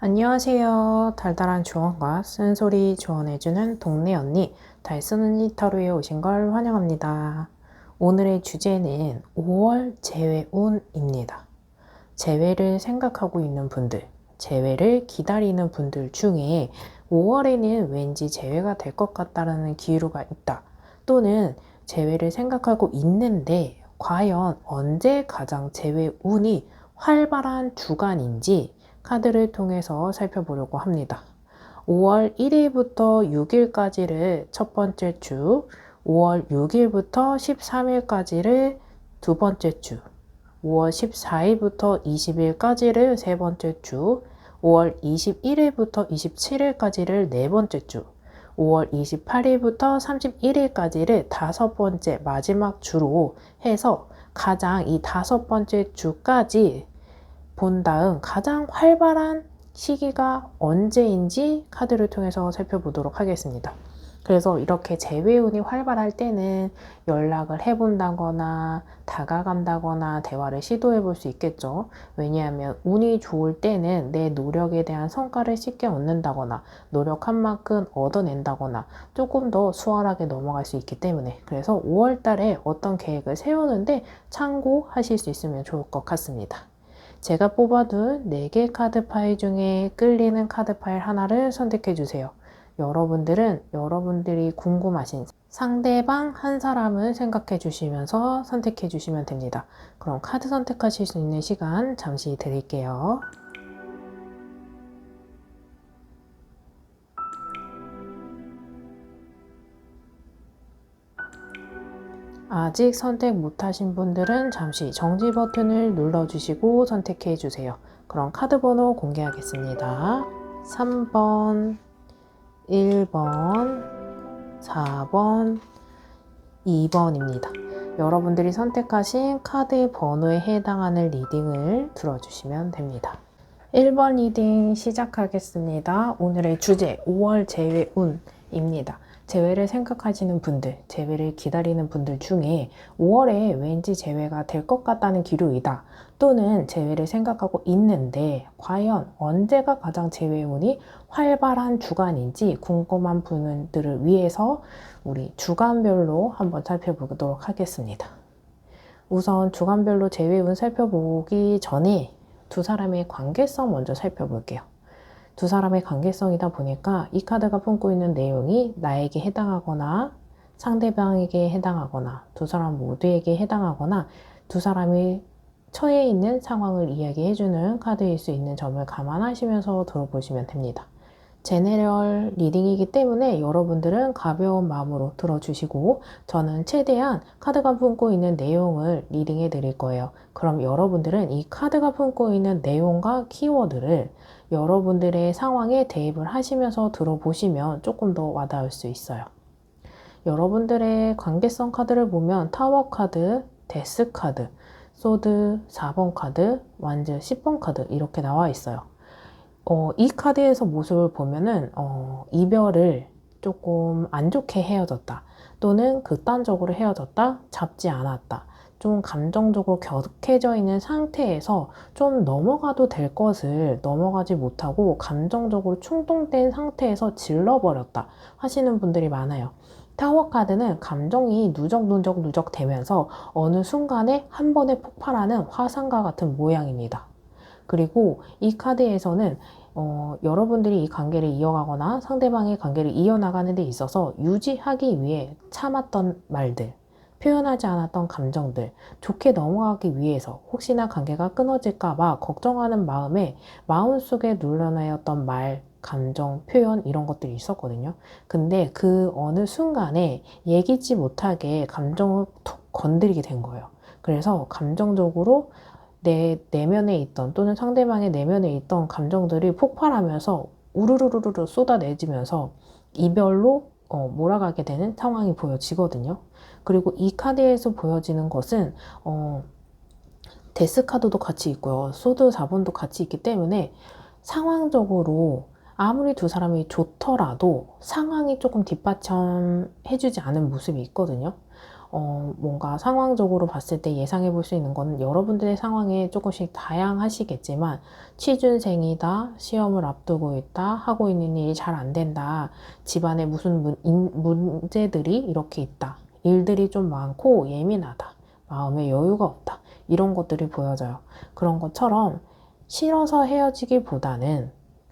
안녕하세요. 달달한 조언과 쓴소리 조언해주는 동네 언니, 달쓰는 이타로에 오신 걸 환영합니다. 오늘의 주제는 5월 재회운입니다. 재회를 생각하고 있는 분들, 재회를 기다리는 분들 중에 5월에는 왠지 재회가 될 것 같다라는 기류가 있다. 또는 재회를 생각하고 있는데 과연 언제 가장 재회운이 활발한 주간인지 카드를 통해서 살펴보려고 합니다. 5월 1일부터 6일까지를 첫 번째 주, 5월 6일부터 13일까지를 두 번째 주, 5월 14일부터 20일까지를 세 번째 주, 5월 21일부터 27일까지를 네 번째 주, 5월 28일부터 31일까지를 다섯 번째 마지막 주로 해서 가장 이 다섯 번째 주까지 본 다음 가장 활발한 시기가 언제인지 카드를 통해서 살펴보도록 하겠습니다. 그래서 이렇게 재회운이 활발할 때는 연락을 해본다거나 다가간다거나 대화를 시도해 볼 수 있겠죠. 왜냐하면 운이 좋을 때는 내 노력에 대한 성과를 쉽게 얻는다거나 노력한 만큼 얻어낸다거나 조금 더 수월하게 넘어갈 수 있기 때문에, 그래서 5월 달에 어떤 계획을 세우는데 참고하실 수 있으면 좋을 것 같습니다. 제가 뽑아둔 4개 카드 파일 중에 끌리는 카드 파일 하나를 선택해 주세요. 여러분들은 여러분들이 궁금하신 상대방 한 사람을 생각해 주시면서 선택해 주시면 됩니다. 그럼 카드 선택하실 수 있는 시간 잠시 드릴게요. 아직 선택 못하신 분들은 잠시 정지 버튼을 눌러주시고 선택해 주세요. 그럼 카드 번호 공개하겠습니다. 3번, 1번, 4번, 2번입니다. 여러분들이 선택하신 카드의 번호에 해당하는 리딩을 들어주시면 됩니다. 1번 리딩 시작하겠습니다. 오늘의 주제 5월 재회운입니다. 재회를 생각하시는 분들, 재회를 기다리는 분들 중에 5월에 왠지 재회가 될 것 같다는 기류이다. 또는 재회를 생각하고 있는데 과연 언제가 가장 재회운이 활발한 주간인지 궁금한 분들을 위해서 우리 주간별로 한번 살펴보도록 하겠습니다. 우선 주간별로 재회운 살펴보기 전에 두 사람의 관계성 먼저 살펴볼게요. 두 사람의 관계성이다 보니까 이 카드가 품고 있는 내용이 나에게 해당하거나 상대방에게 해당하거나 두 사람 모두에게 해당하거나 두 사람이 처해 있는 상황을 이야기해주는 카드일 수 있는 점을 감안하시면서 들어보시면 됩니다. 제네럴 리딩이기 때문에 여러분들은 가벼운 마음으로 들어주시고 저는 최대한 카드가 품고 있는 내용을 리딩해 드릴 거예요. 그럼 여러분들은 이 카드가 품고 있는 내용과 키워드를 여러분들의 상황에 대입을 하시면서 들어보시면 조금 더 와닿을 수 있어요. 여러분들의 관계성 카드를 보면 타워 카드, 데스 카드, 소드 4번 카드, 완즈 10번 카드 이렇게 나와 있어요. 이 카드에서 모습을 보면은 이별을 조금 안 좋게 헤어졌다, 또는 극단적으로 헤어졌다, 잡지 않았다, 좀 감정적으로 격해져 있는 상태에서 좀 넘어가도 될 것을 넘어가지 못하고 감정적으로 충동된 상태에서 질러버렸다 하시는 분들이 많아요. 타워 카드는 감정이 누적 되면서 어느 순간에 한 번에 폭발하는 화산과 같은 모양입니다. 그리고 이 카드에서는 여러분들이 이 관계를 이어가거나 상대방의 관계를 이어나가는 데 있어서 유지하기 위해 참았던 말들, 표현하지 않았던 감정들, 좋게 넘어가기 위해서 혹시나 관계가 끊어질까봐 걱정하는 마음에 마음속에 눌러놓였던 말, 감정, 표현 이런 것들이 있었거든요. 근데 그 어느 순간에 예기치 못하게 감정을 툭 건드리게 된 거예요. 그래서 감정적으로 내 내면에 있던 또는 상대방의 내면에 있던 감정들이 폭발하면서 우르르르르 쏟아내지면서 이별로 몰아가게 되는 상황이 보여지거든요. 그리고 이 카드에서 보여지는 것은 데스 카드도 같이 있고요. 소드 4번도 같이 있기 때문에 상황적으로 아무리 두 사람이 좋더라도 상황이 조금 뒷받침해주지 않은 모습이 있거든요. 뭔가 상황적으로 봤을 때 예상해 볼 수 있는 거는 여러분들의 상황에 조금씩 다양하시겠지만 취준생이다, 시험을 앞두고 있다, 하고 있는 일이 잘 안 된다, 집안에 무슨 문제들이 이렇게 있다, 일들이 좀 많고 예민하다, 마음에 여유가 없다, 이런 것들이 보여져요. 그런 것처럼 싫어서 헤어지기보다는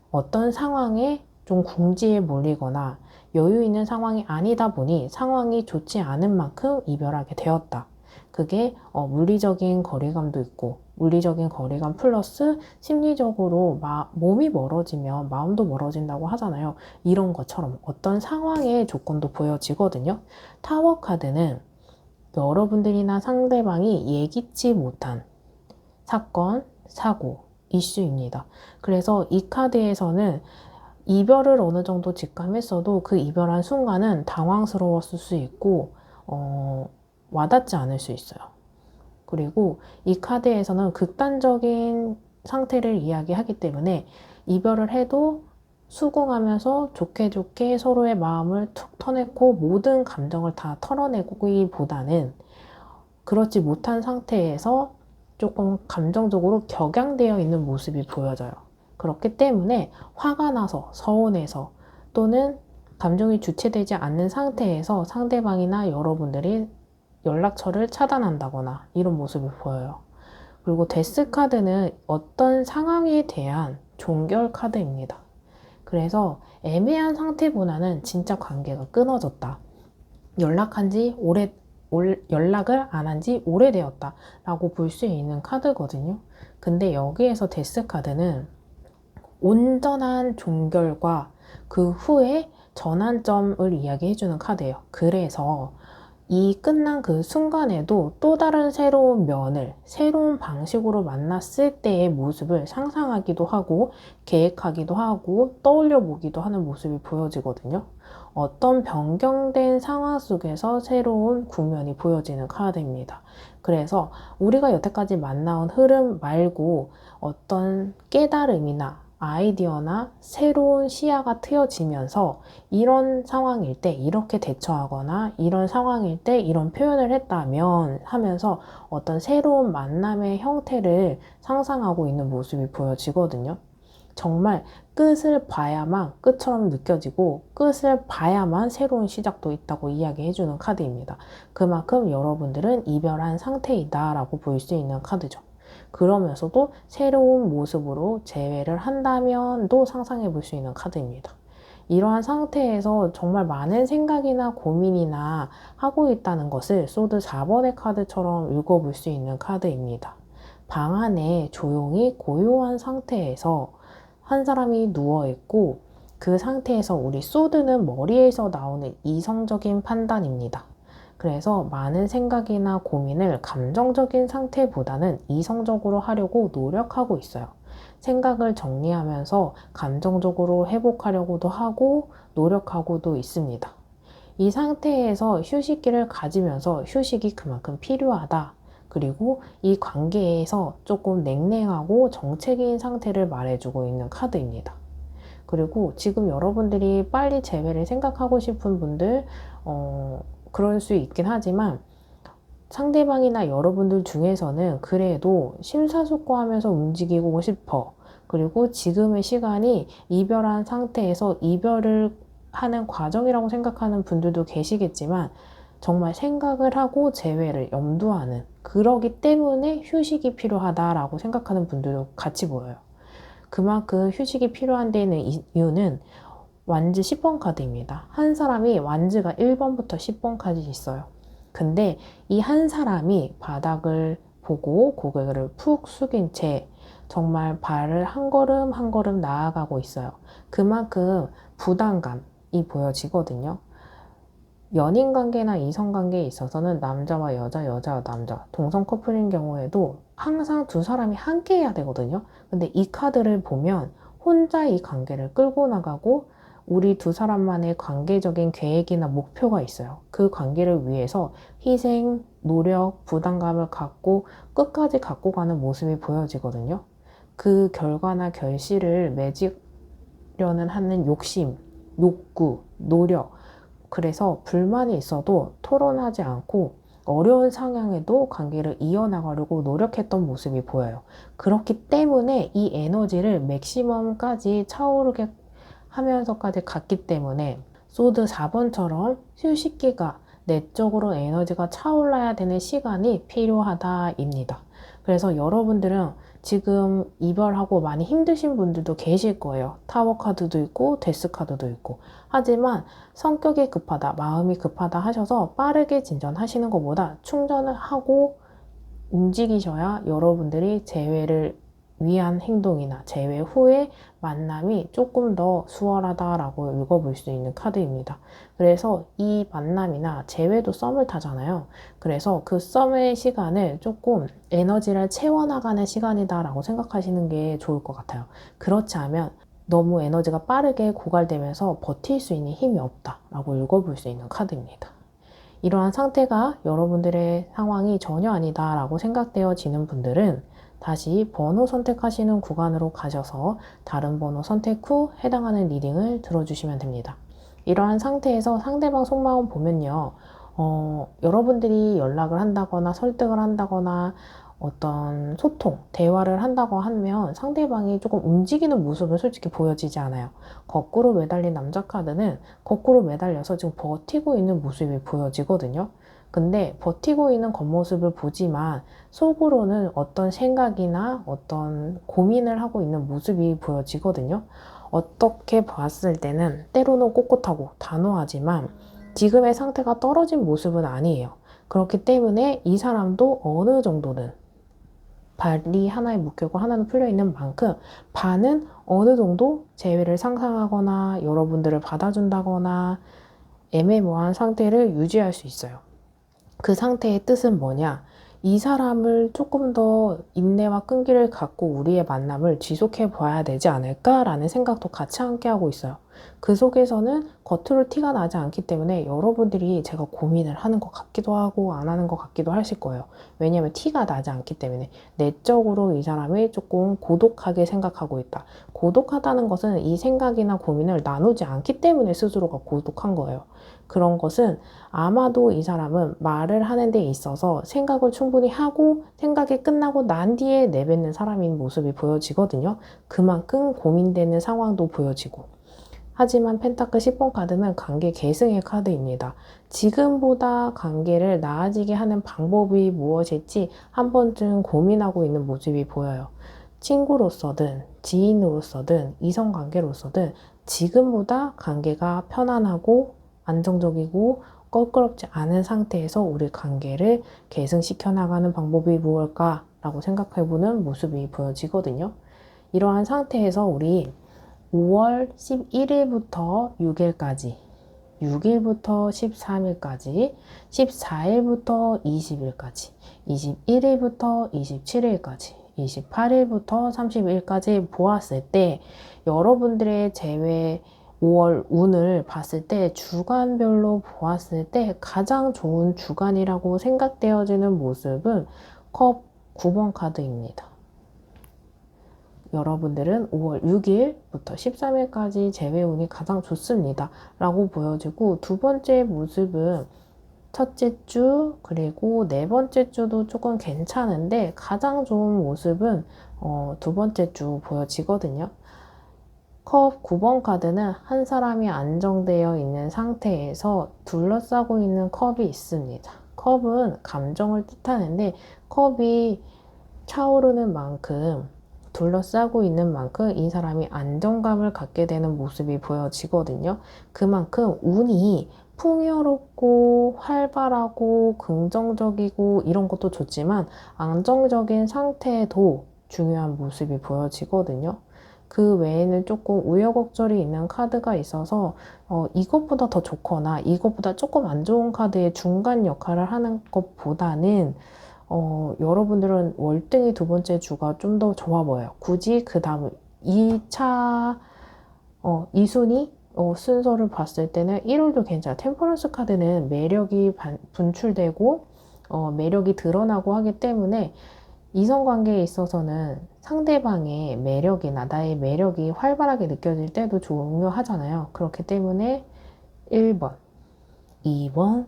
어떤 상황에 좀 궁지에 몰리거나 여유 있는 상황이 아니다 보니 상황이 좋지 않은 만큼 이별하게 되었다. 그게 물리적인 거리감도 있고, 물리적인 거리감 플러스 심리적으로 몸이 멀어지면 마음도 멀어진다고 하잖아요. 이런 것처럼 어떤 상황의 조건도 보여지거든요. 타워 카드는 여러분들이나 상대방이 예기치 못한 사건, 사고, 이슈입니다. 그래서 이 카드에서는 이별을 어느 정도 직감했어도 그 이별한 순간은 당황스러웠을 수 있고 와닿지 않을 수 있어요. 그리고 이 카드에서는 극단적인 상태를 이야기하기 때문에 이별을 해도 수긍하면서 좋게 좋게 서로의 마음을 툭 터내고 모든 감정을 다 털어내기보다는 그렇지 못한 상태에서 조금 감정적으로 격양되어 있는 모습이 보여져요. 그렇기 때문에 화가 나서, 서운해서 또는 감정이 주체되지 않는 상태에서 상대방이나 여러분들이 연락처를 차단한다거나 이런 모습이 보여요. 그리고 데스 카드는 어떤 상황에 대한 종결 카드입니다. 그래서 애매한 상태보다는 진짜 관계가 끊어졌다. 연락을 안 한 지 오래되었다 라고 볼 수 있는 카드거든요. 근데 여기에서 데스 카드는 온전한 종결과 그 후에 전환점을 이야기해주는 카드예요. 그래서 이 끝난 그 순간에도 또 다른 새로운 면을, 새로운 방식으로 만났을 때의 모습을 상상하기도 하고, 계획하기도 하고, 떠올려 보기도 하는 모습이 보여지거든요. 어떤 변경된 상황 속에서 새로운 국면이 보여지는 카드입니다. 그래서 우리가 여태까지 만나온 흐름 말고 어떤 깨달음이나 아이디어나 새로운 시야가 트여지면서 이런 상황일 때 이렇게 대처하거나 이런 상황일 때 이런 표현을 했다면 하면서 어떤 새로운 만남의 형태를 상상하고 있는 모습이 보여지거든요. 정말 끝을 봐야만 끝처럼 느껴지고 끝을 봐야만 새로운 시작도 있다고 이야기해주는 카드입니다. 그만큼 여러분들은 이별한 상태이다 라고 볼 수 있는 카드죠. 그러면서도 새로운 모습으로 재회를 한다면도 상상해 볼 수 있는 카드입니다. 이러한 상태에서 정말 많은 생각이나 고민이나 하고 있다는 것을 소드 4번의 카드처럼 읽어볼 수 있는 카드입니다. 방 안에 조용히 고요한 상태에서 한 사람이 누워있고 그 상태에서 우리 소드는 머리에서 나오는 이성적인 판단입니다. 그래서 많은 생각이나 고민을 감정적인 상태보다는 이성적으로 하려고 노력하고 있어요. 생각을 정리하면서 감정적으로 회복하려고도 하고 노력하고도 있습니다. 이 상태에서 휴식기를 가지면서 휴식이 그만큼 필요하다. 그리고 이 관계에서 조금 냉랭하고 정체기인 상태를 말해주고 있는 카드입니다. 그리고 지금 여러분들이 빨리 재회를 생각하고 싶은 분들, 그럴 수 있긴 하지만 상대방이나 여러분들 중에서는 그래도 심사숙고하면서 움직이고 싶어. 그리고 지금의 시간이 이별한 상태에서 이별을 하는 과정이라고 생각하는 분들도 계시겠지만 정말 생각을 하고 재회를 염두하는 그러기 때문에 휴식이 필요하다라고 생각하는 분들도 같이 보여요. 그만큼 휴식이 필요한 데는 이유는 완즈 10번 카드입니다. 한 사람이 완즈가 1번부터 10번까지 있어요. 근데 이 한 사람이 바닥을 보고 고개를 푹 숙인 채 정말 발을 한 걸음 한 걸음 나아가고 있어요. 그만큼 부담감이 보여지거든요. 연인 관계나 이성 관계에 있어서는 남자와 여자, 여자와 남자, 동성 커플인 경우에도 항상 두 사람이 함께 해야 되거든요. 근데 이 카드를 보면 혼자 이 관계를 끌고 나가고 우리 두 사람만의 관계적인 계획이나 목표가 있어요. 그 관계를 위해서 희생, 노력, 부담감을 갖고 끝까지 갖고 가는 모습이 보여지거든요. 그 결과나 결실을 맺으려는 하는 욕심, 욕구, 노력, 그래서 불만이 있어도 토론하지 않고 어려운 상황에도 관계를 이어나가려고 노력했던 모습이 보여요. 그렇기 때문에 이 에너지를 맥시멈까지 차오르게 하면서까지 갔기 때문에 소드 4번처럼 휴식기가 내적으로 에너지가 차올라야 되는 시간이 필요하다입니다. 그래서 여러분들은 지금 이별하고 많이 힘드신 분들도 계실 거예요. 타워 카드도 있고 데스 카드도 있고. 하지만 성격이 급하다, 마음이 급하다 하셔서 빠르게 진전하시는 것보다 충전을 하고 움직이셔야 여러분들이 재회를 위한 행동이나 재회 후의 만남이 조금 더 수월하다라고 읽어볼 수 있는 카드입니다. 그래서 이 만남이나 재회도 썸을 타잖아요. 그래서 그 썸의 시간을 조금 에너지를 채워나가는 시간이다라고 생각하시는 게 좋을 것 같아요. 그렇지 않으면 너무 에너지가 빠르게 고갈되면서 버틸 수 있는 힘이 없다라고 읽어볼 수 있는 카드입니다. 이러한 상태가 여러분들의 상황이 전혀 아니다라고 생각되어지는 분들은 다시 번호 선택하시는 구간으로 가셔서 다른 번호 선택 후 해당하는 리딩을 들어주시면 됩니다. 이러한 상태에서 상대방 속마음 보면요. 여러분들이 연락을 한다거나 설득을 한다거나 어떤 소통, 대화를 한다고 하면 상대방이 조금 움직이는 모습은 솔직히 보여지지 않아요. 거꾸로 매달린 남자 카드는 거꾸로 매달려서 지금 버티고 있는 모습이 보여지거든요. 근데 버티고 있는 겉모습을 보지만 속으로는 어떤 생각이나 어떤 고민을 하고 있는 모습이 보여지거든요. 어떻게 봤을 때는 때로는 꼿꼿하고 단호하지만 지금의 상태가 떨어진 모습은 아니에요. 그렇기 때문에 이 사람도 어느 정도는 발이 하나에 묶이고 하나는 풀려있는 만큼 반은 어느 정도 재회를 상상하거나 여러분들을 받아준다거나 애매모호한 상태를 유지할 수 있어요. 그 상태의 뜻은 뭐냐? 이 사람을 조금 더 인내와 끈기를 갖고 우리의 만남을 지속해 봐야 되지 않을까라는 생각도 같이 함께 하고 있어요. 그 속에서는 겉으로 티가 나지 않기 때문에 여러분들이 제가 고민을 하는 것 같기도 하고 안 하는 것 같기도 하실 거예요. 왜냐하면 티가 나지 않기 때문에 내적으로 이 사람이 조금 고독하게 생각하고 있다. 고독하다는 것은 이 생각이나 고민을 나누지 않기 때문에 스스로가 고독한 거예요. 그런 것은 아마도 이 사람은 말을 하는 데 있어서 생각을 충분히 하고 생각이 끝나고 난 뒤에 내뱉는 사람인 모습이 보여지거든요. 그만큼 고민되는 상황도 보여지고. 하지만 펜타클 10번 카드는 관계 계승의 카드입니다. 지금보다 관계를 나아지게 하는 방법이 무엇일지 한 번쯤 고민하고 있는 모습이 보여요. 친구로서든 지인으로서든 이성관계로서든 지금보다 관계가 편안하고 안정적이고 껄끄럽지 않은 상태에서 우리 관계를 계승시켜 나가는 방법이 무엇일까라고 생각해보는 모습이 보여지거든요. 이러한 상태에서 우리 5월 11일부터 6일까지, 6일부터 13일까지, 14일부터 20일까지, 21일부터 27일까지, 28일부터 30일까지 보았을 때 여러분들의 재회 5월 운을 봤을 때 주간별로 보았을 때 가장 좋은 주간이라고 생각되어지는 모습은 컵 9번 카드입니다. 여러분들은 5월 6일부터 13일까지 재회운이 가장 좋습니다 라고 보여지고, 두 번째 모습은 첫째 주 그리고 네 번째 주도 조금 괜찮은데 가장 좋은 모습은 두 번째 주 보여지거든요. 컵 9번 카드는 한 사람이 안정되어 있는 상태에서 둘러싸고 있는 컵이 있습니다. 컵은 감정을 뜻하는데 컵이 차오르는 만큼 둘러싸고 있는 만큼 이 사람이 안정감을 갖게 되는 모습이 보여지거든요. 그만큼 운이 풍요롭고 활발하고 긍정적이고 이런 것도 좋지만 안정적인 상태도 중요한 모습이 보여지거든요. 그 외에는 조금 우여곡절이 있는 카드가 있어서 이것보다 더 좋거나 이것보다 조금 안 좋은 카드의 중간 역할을 하는 것보다는 여러분들은 월등히 두 번째 주가 좀 더 좋아 보여요. 굳이 그 다음 2차 2순위 순서를 봤을 때는 1월도 괜찮아요. 템퍼런스 카드는 매력이 분출되고 매력이 드러나고 하기 때문에 이성관계에 있어서는 상대방의 매력이나 나의 매력이 활발하게 느껴질 때도 중요하잖아요. 그렇기 때문에 1번, 2번,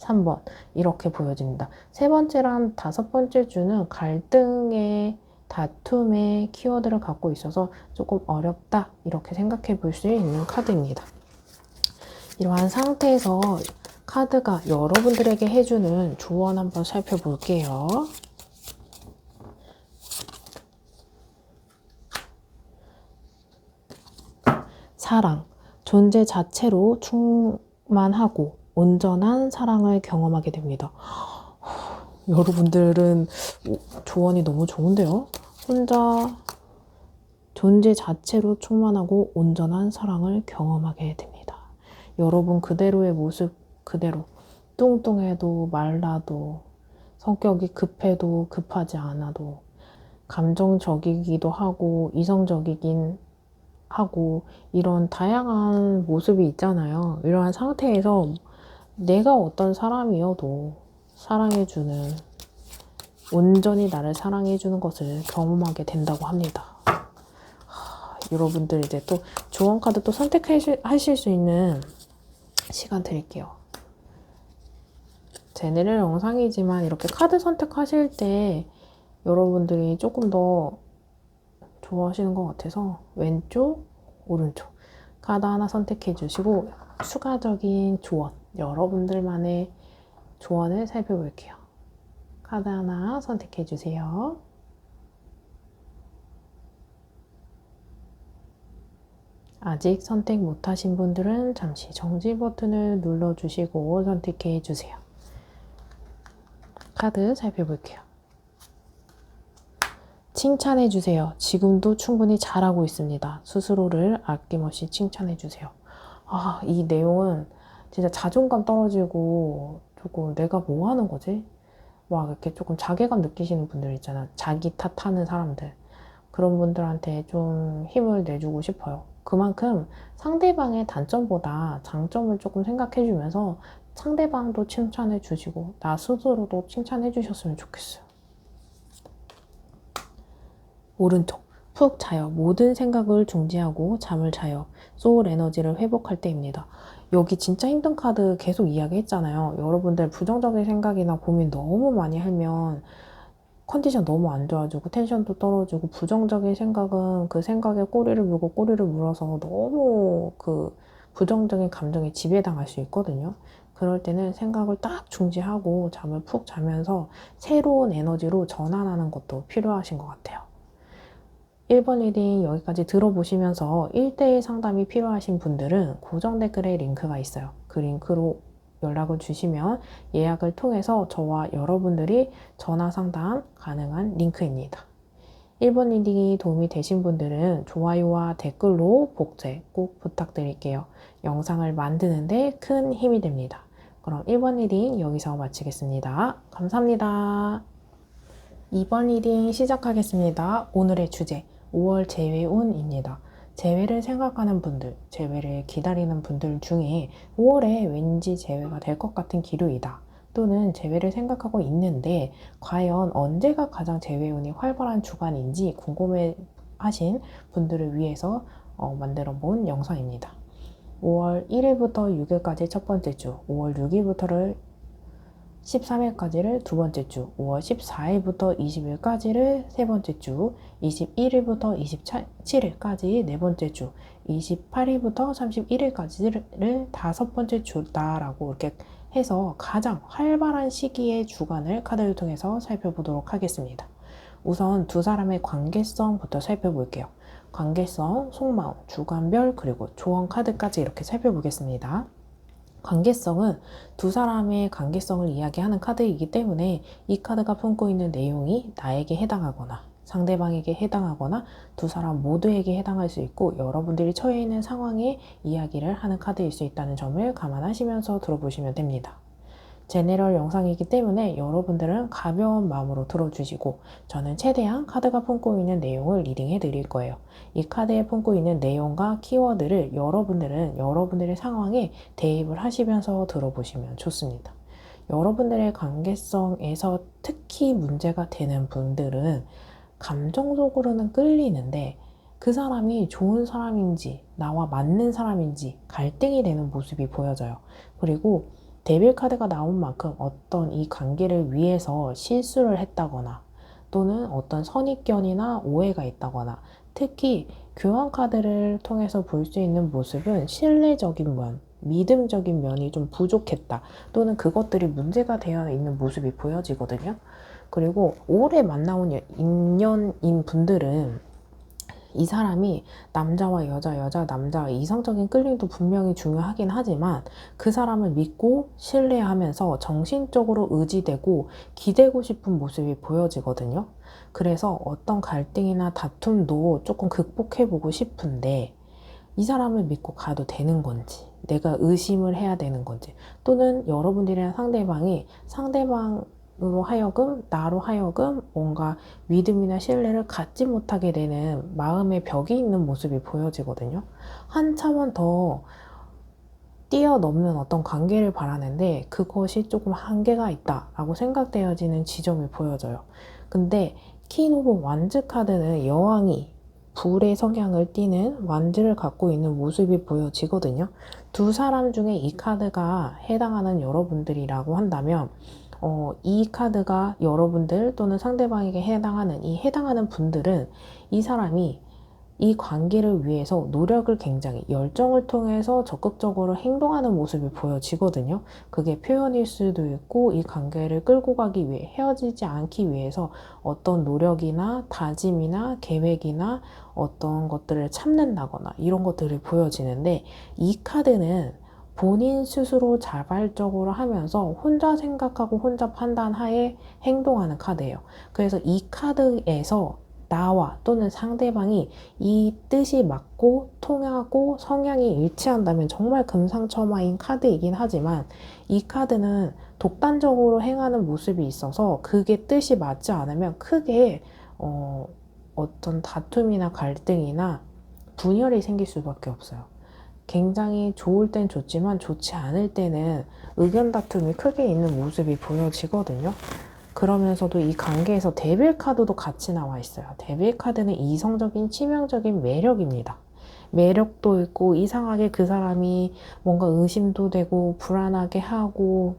3번 이렇게 보여집니다. 세 번째랑 다섯 번째 주는 갈등의 다툼의 키워드를 갖고 있어서 조금 어렵다 이렇게 생각해 볼 수 있는 카드입니다. 이러한 상태에서 카드가 여러분들에게 해주는 조언 한번 살펴볼게요. 사랑, 존재 자체로 충만하고 온전한 사랑을 경험하게 됩니다. 여러분들은 조언이 너무 좋은데요? 혼자 존재 자체로 충만하고 온전한 사랑을 경험하게 됩니다. 여러분 그대로의 모습 그대로 뚱뚱해도 말라도 성격이 급해도 급하지 않아도 감정적이기도 하고 이성적이긴 하고 이런 다양한 모습이 있잖아요. 이러한 상태에서 내가 어떤 사람이어도 사랑해주는 온전히 나를 사랑해주는 것을 경험하게 된다고 합니다. 여러분들 이제 또 조언 카드 또 선택하실 수 있는 시간 드릴게요. 제네럴 영상이지만 이렇게 카드 선택하실 때 여러분들이 조금 더 좋아하시는 것 같아서 왼쪽, 오른쪽 카드 하나 선택해 주시고 추가적인 조언, 여러분들만의 조언을 살펴볼게요. 카드 하나 선택해 주세요. 아직 선택 못하신 분들은 잠시 정지 버튼을 눌러주시고 선택해 주세요. 카드 살펴볼게요. 칭찬해 주세요. 지금도 충분히 잘하고 있습니다. 스스로를 아낌없이 칭찬해 주세요. 이 내용은 진짜 자존감 떨어지고 조금 내가 뭐 하는 거지? 막 이렇게 조금 자괴감 느끼시는 분들 있잖아. 자기 탓하는 사람들. 그런 분들한테 좀 힘을 내주고 싶어요. 그만큼 상대방의 단점보다 장점을 조금 생각해 주면서 상대방도 칭찬해 주시고 나 스스로도 칭찬해 주셨으면 좋겠어요. 오른쪽, 푹 자요. 모든 생각을 중지하고 잠을 자요. 소울 에너지를 회복할 때입니다. 여기 진짜 힘든 카드 계속 이야기했잖아요. 여러분들 부정적인 생각이나 고민 너무 많이 하면 컨디션 너무 안 좋아지고 텐션도 떨어지고 부정적인 생각은 그 생각에 꼬리를 물고 꼬리를 물어서 너무 그 부정적인 감정에 지배당할 수 있거든요. 그럴 때는 생각을 딱 중지하고 잠을 푹 자면서 새로운 에너지로 전환하는 것도 필요하신 것 같아요. 1번 리딩 여기까지 들어보시면서 1대1 상담이 필요하신 분들은 고정 댓글에 링크가 있어요. 그 링크로 연락을 주시면 예약을 통해서 저와 여러분들이 전화 상담 가능한 링크입니다. 1번 리딩이 도움이 되신 분들은 좋아요와 댓글로 복제 꼭 부탁드릴게요. 영상을 만드는데 큰 힘이 됩니다. 그럼 1번 리딩 여기서 마치겠습니다. 감사합니다. 2번 리딩 시작하겠습니다. 오늘의 주제 5월 재회운입니다. 재회를 생각하는 분들, 재회를 기다리는 분들 중에 5월에 왠지 재회가 될 것 같은 기류이다. 또는 재회를 생각하고 있는데 과연 언제가 가장 재회운이 활발한 주간인지 궁금해 하신 분들을 위해서 만들어 본 영상입니다. 5월 1일부터 6일까지 첫 번째 주, 5월 6일부터를 13일까지를 두 번째 주, 5월 14일부터 20일까지를 세 번째 주, 21일부터 27일까지 네 번째 주, 28일부터 31일까지를 다섯 번째 주다라고 이렇게 해서 가장 활발한 시기의 주간을 카드를 통해서 살펴보도록 하겠습니다. 우선 두 사람의 관계성부터 살펴볼게요. 관계성, 속마음, 주간별, 그리고 조언 카드까지 이렇게 살펴보겠습니다. 관계성은 두 사람의 관계성을 이야기하는 카드이기 때문에 이 카드가 품고 있는 내용이 나에게 해당하거나 상대방에게 해당하거나 두 사람 모두에게 해당할 수 있고 여러분들이 처해 있는 상황에 이야기를 하는 카드일 수 있다는 점을 감안하시면서 들어보시면 됩니다. 제네럴 영상이기 때문에 여러분들은 가벼운 마음으로 들어주시고 저는 최대한 카드가 품고 있는 내용을 리딩해 드릴 거예요. 이 카드에 품고 있는 내용과 키워드를 여러분들은 여러분들의 상황에 대입을 하시면서 들어보시면 좋습니다. 여러분들의 관계성에서 특히 문제가 되는 분들은 감정적으로는 끌리는데 그 사람이 좋은 사람인지 나와 맞는 사람인지 갈등이 되는 모습이 보여져요. 그리고 데빌 카드가 나온 만큼 어떤 이 관계를 위해서 실수를 했다거나 또는 어떤 선입견이나 오해가 있다거나, 특히 교환 카드를 통해서 볼 수 있는 모습은 신뢰적인 면, 믿음적인 면이 좀 부족했다, 또는 그것들이 문제가 되어 있는 모습이 보여지거든요. 그리고 오래 만나온 인연인 분들은 이 사람이 남자와 여자, 여자, 남자, 이성적인 끌림도 분명히 중요하긴 하지만 그 사람을 믿고 신뢰하면서 정신적으로 의지되고 기대고 싶은 모습이 보여지거든요. 그래서 어떤 갈등이나 다툼도 조금 극복해보고 싶은데 이 사람을 믿고 가도 되는 건지, 내가 의심을 해야 되는 건지, 또는 여러분들이랑 상대방으로 하여금, 나로 하여금 뭔가 믿음이나 신뢰를 갖지 못하게 되는 마음의 벽이 있는 모습이 보여지거든요. 한 차원 더 뛰어넘는 어떤 관계를 바라는데 그것이 조금 한계가 있다라고 생각되어지는 지점이 보여져요. 근데 퀸 오브 완즈 카드는 여왕이 불의 성향을 띠는 완즈를 갖고 있는 모습이 보여지거든요. 두 사람 중에 이 카드가 해당하는 여러분들이라고 한다면 이 카드가 여러분들 또는 상대방에게 해당하는 분들은 이 사람이 이 관계를 위해서 노력을 굉장히 열정을 통해서 적극적으로 행동하는 모습이 보여지거든요. 그게 표현일 수도 있고, 이 관계를 끌고 가기 위해, 헤어지지 않기 위해서 어떤 노력이나 다짐이나 계획이나 어떤 것들을 참는다거나 이런 것들이 보여지는데, 이 카드는 본인 스스로 자발적으로 하면서 혼자 생각하고 혼자 판단하에 행동하는 카드예요. 그래서 이 카드에서 나와 또는 상대방이 이 뜻이 맞고 통하고 성향이 일치한다면 정말 금상첨화인 카드이긴 하지만, 이 카드는 독단적으로 행하는 모습이 있어서 그게 뜻이 맞지 않으면 크게 어떤 다툼이나 갈등이나 분열이 생길 수밖에 없어요. 굉장히 좋을 땐 좋지만 좋지 않을 때는 의견 다툼이 크게 있는 모습이 보여지거든요. 그러면서도 이 관계에서 데빌 카드도 같이 나와 있어요. 데빌 카드는 이성적인 치명적인 매력입니다. 매력도 있고, 이상하게 그 사람이 뭔가 의심도 되고 불안하게 하고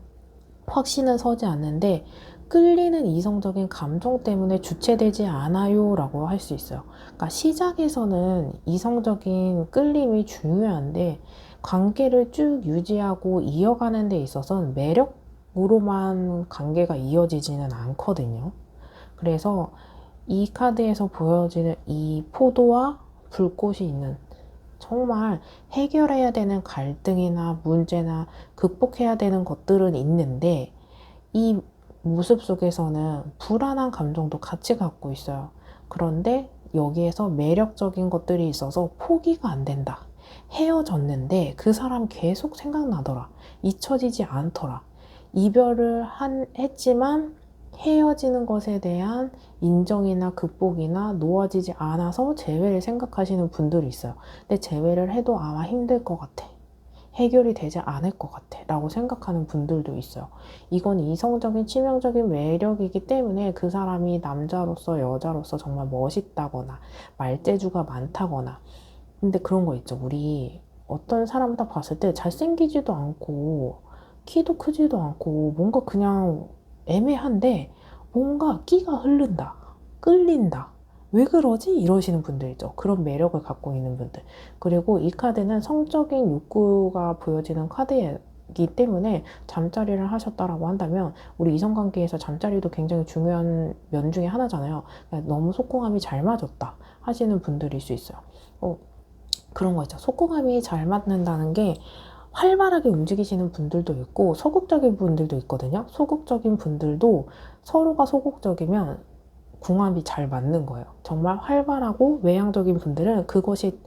확신은 서지 않는데 끌리는 이성적인 감정 때문에 주체되지 않아요 라고 할 수 있어요. 그러니까 시작에서는 이성적인 끌림이 중요한데 관계를 쭉 유지하고 이어가는 데 있어서는 매력으로만 관계가 이어지지는 않거든요. 그래서 이 카드에서 보여지는 이 포도와 불꽃이 있는, 정말 해결해야 되는 갈등이나 문제나 극복해야 되는 것들은 있는데 이 모습 속에서는 불안한 감정도 같이 갖고 있어요. 그런데 여기에서 매력적인 것들이 있어서 포기가 안 된다. 헤어졌는데 그 사람 계속 생각나더라. 잊혀지지 않더라. 이별을 했지만 헤어지는 것에 대한 인정이나 극복이나 놓아지지 않아서 재회를 생각하시는 분들이 있어요. 근데 재회를 해도 아마 힘들 것 같아. 해결이 되지 않을 것 같아 라고 생각하는 분들도 있어요. 이건 이성적인 치명적인 매력이기 때문에 그 사람이 남자로서 여자로서 정말 멋있다거나 말재주가 많다거나, 근데 그런 거 있죠. 우리 어떤 사람 딱 봤을 때 잘생기지도 않고 키도 크지도 않고 뭔가 그냥 애매한데 뭔가 끼가 흐른다, 끌린다, 왜 그러지? 이러시는 분들 있죠. 그런 매력을 갖고 있는 분들. 그리고 이 카드는 성적인 욕구가 보여지는 카드이기 때문에 잠자리를 하셨다라고 한다면 우리 이성관계에서 잠자리도 굉장히 중요한 면 중에 하나잖아요. 너무 속궁합이 잘 맞았다 하시는 분들일 수 있어요. 그런 거 있죠. 속궁합이 잘 맞는다는 게 활발하게 움직이시는 분들도 있고 소극적인 분들도 있거든요. 소극적인 분들도 서로가 소극적이면 궁합이 잘 맞는 거예요. 정말 활발하고 외향적인 분들은 그것이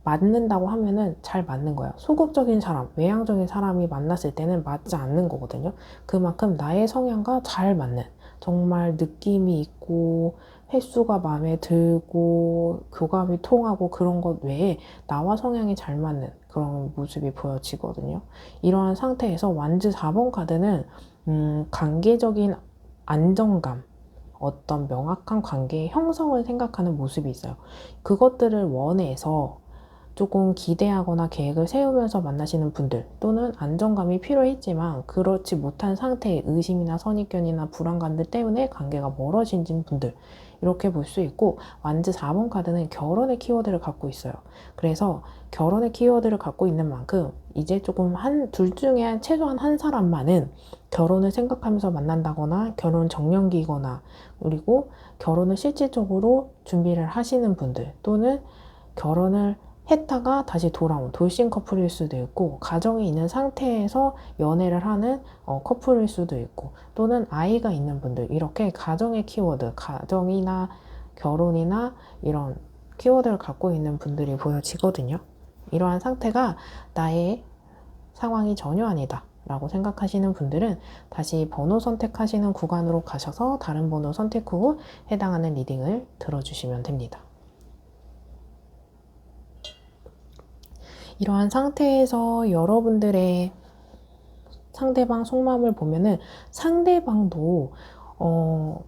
맞는다고 하면은 잘 맞는 거예요. 소극적인 사람, 외향적인 사람이 만났을 때는 맞지 않는 거거든요. 그만큼 나의 성향과 잘 맞는, 정말 느낌이 있고 횟수가 마음에 들고 교감이 통하고 그런 것 외에 나와 성향이 잘 맞는 그런 모습이 보여지거든요. 이러한 상태에서 완즈 4번 카드는 관계적인 안정감, 어떤 명확한 관계의 형성을 생각하는 모습이 있어요. 그것들을 원해서 조금 기대하거나 계획을 세우면서 만나시는 분들, 또는 안정감이 필요했지만 그렇지 못한 상태의 의심이나 선입견이나 불안감들 때문에 관계가 멀어진 분들, 이렇게 볼 수 있고, 완즈 4번 카드는 결혼의 키워드를 갖고 있어요. 그래서 결혼의 키워드를 갖고 있는 만큼 이제 조금 둘 중에 최소한 한 사람만은 결혼을 생각하면서 만난다거나 결혼 정년기이거나, 그리고 결혼을 실질적으로 준비를 하시는 분들, 또는 결혼을 했다가 다시 돌아온 돌싱 커플일 수도 있고, 가정이 있는 상태에서 연애를 하는 커플일 수도 있고, 또는 아이가 있는 분들, 이렇게 가정의 키워드, 가정이나 결혼이나 이런 키워드를 갖고 있는 분들이 보여지거든요. 이러한 상태가 나의 상황이 전혀 아니다 라고 생각하시는 분들은 다시 번호 선택하시는 구간으로 가셔서 다른 번호 선택 후 해당하는 리딩을 들어주시면 됩니다. 이러한 상태에서 여러분들의 상대방 속마음을 보면은 상대방도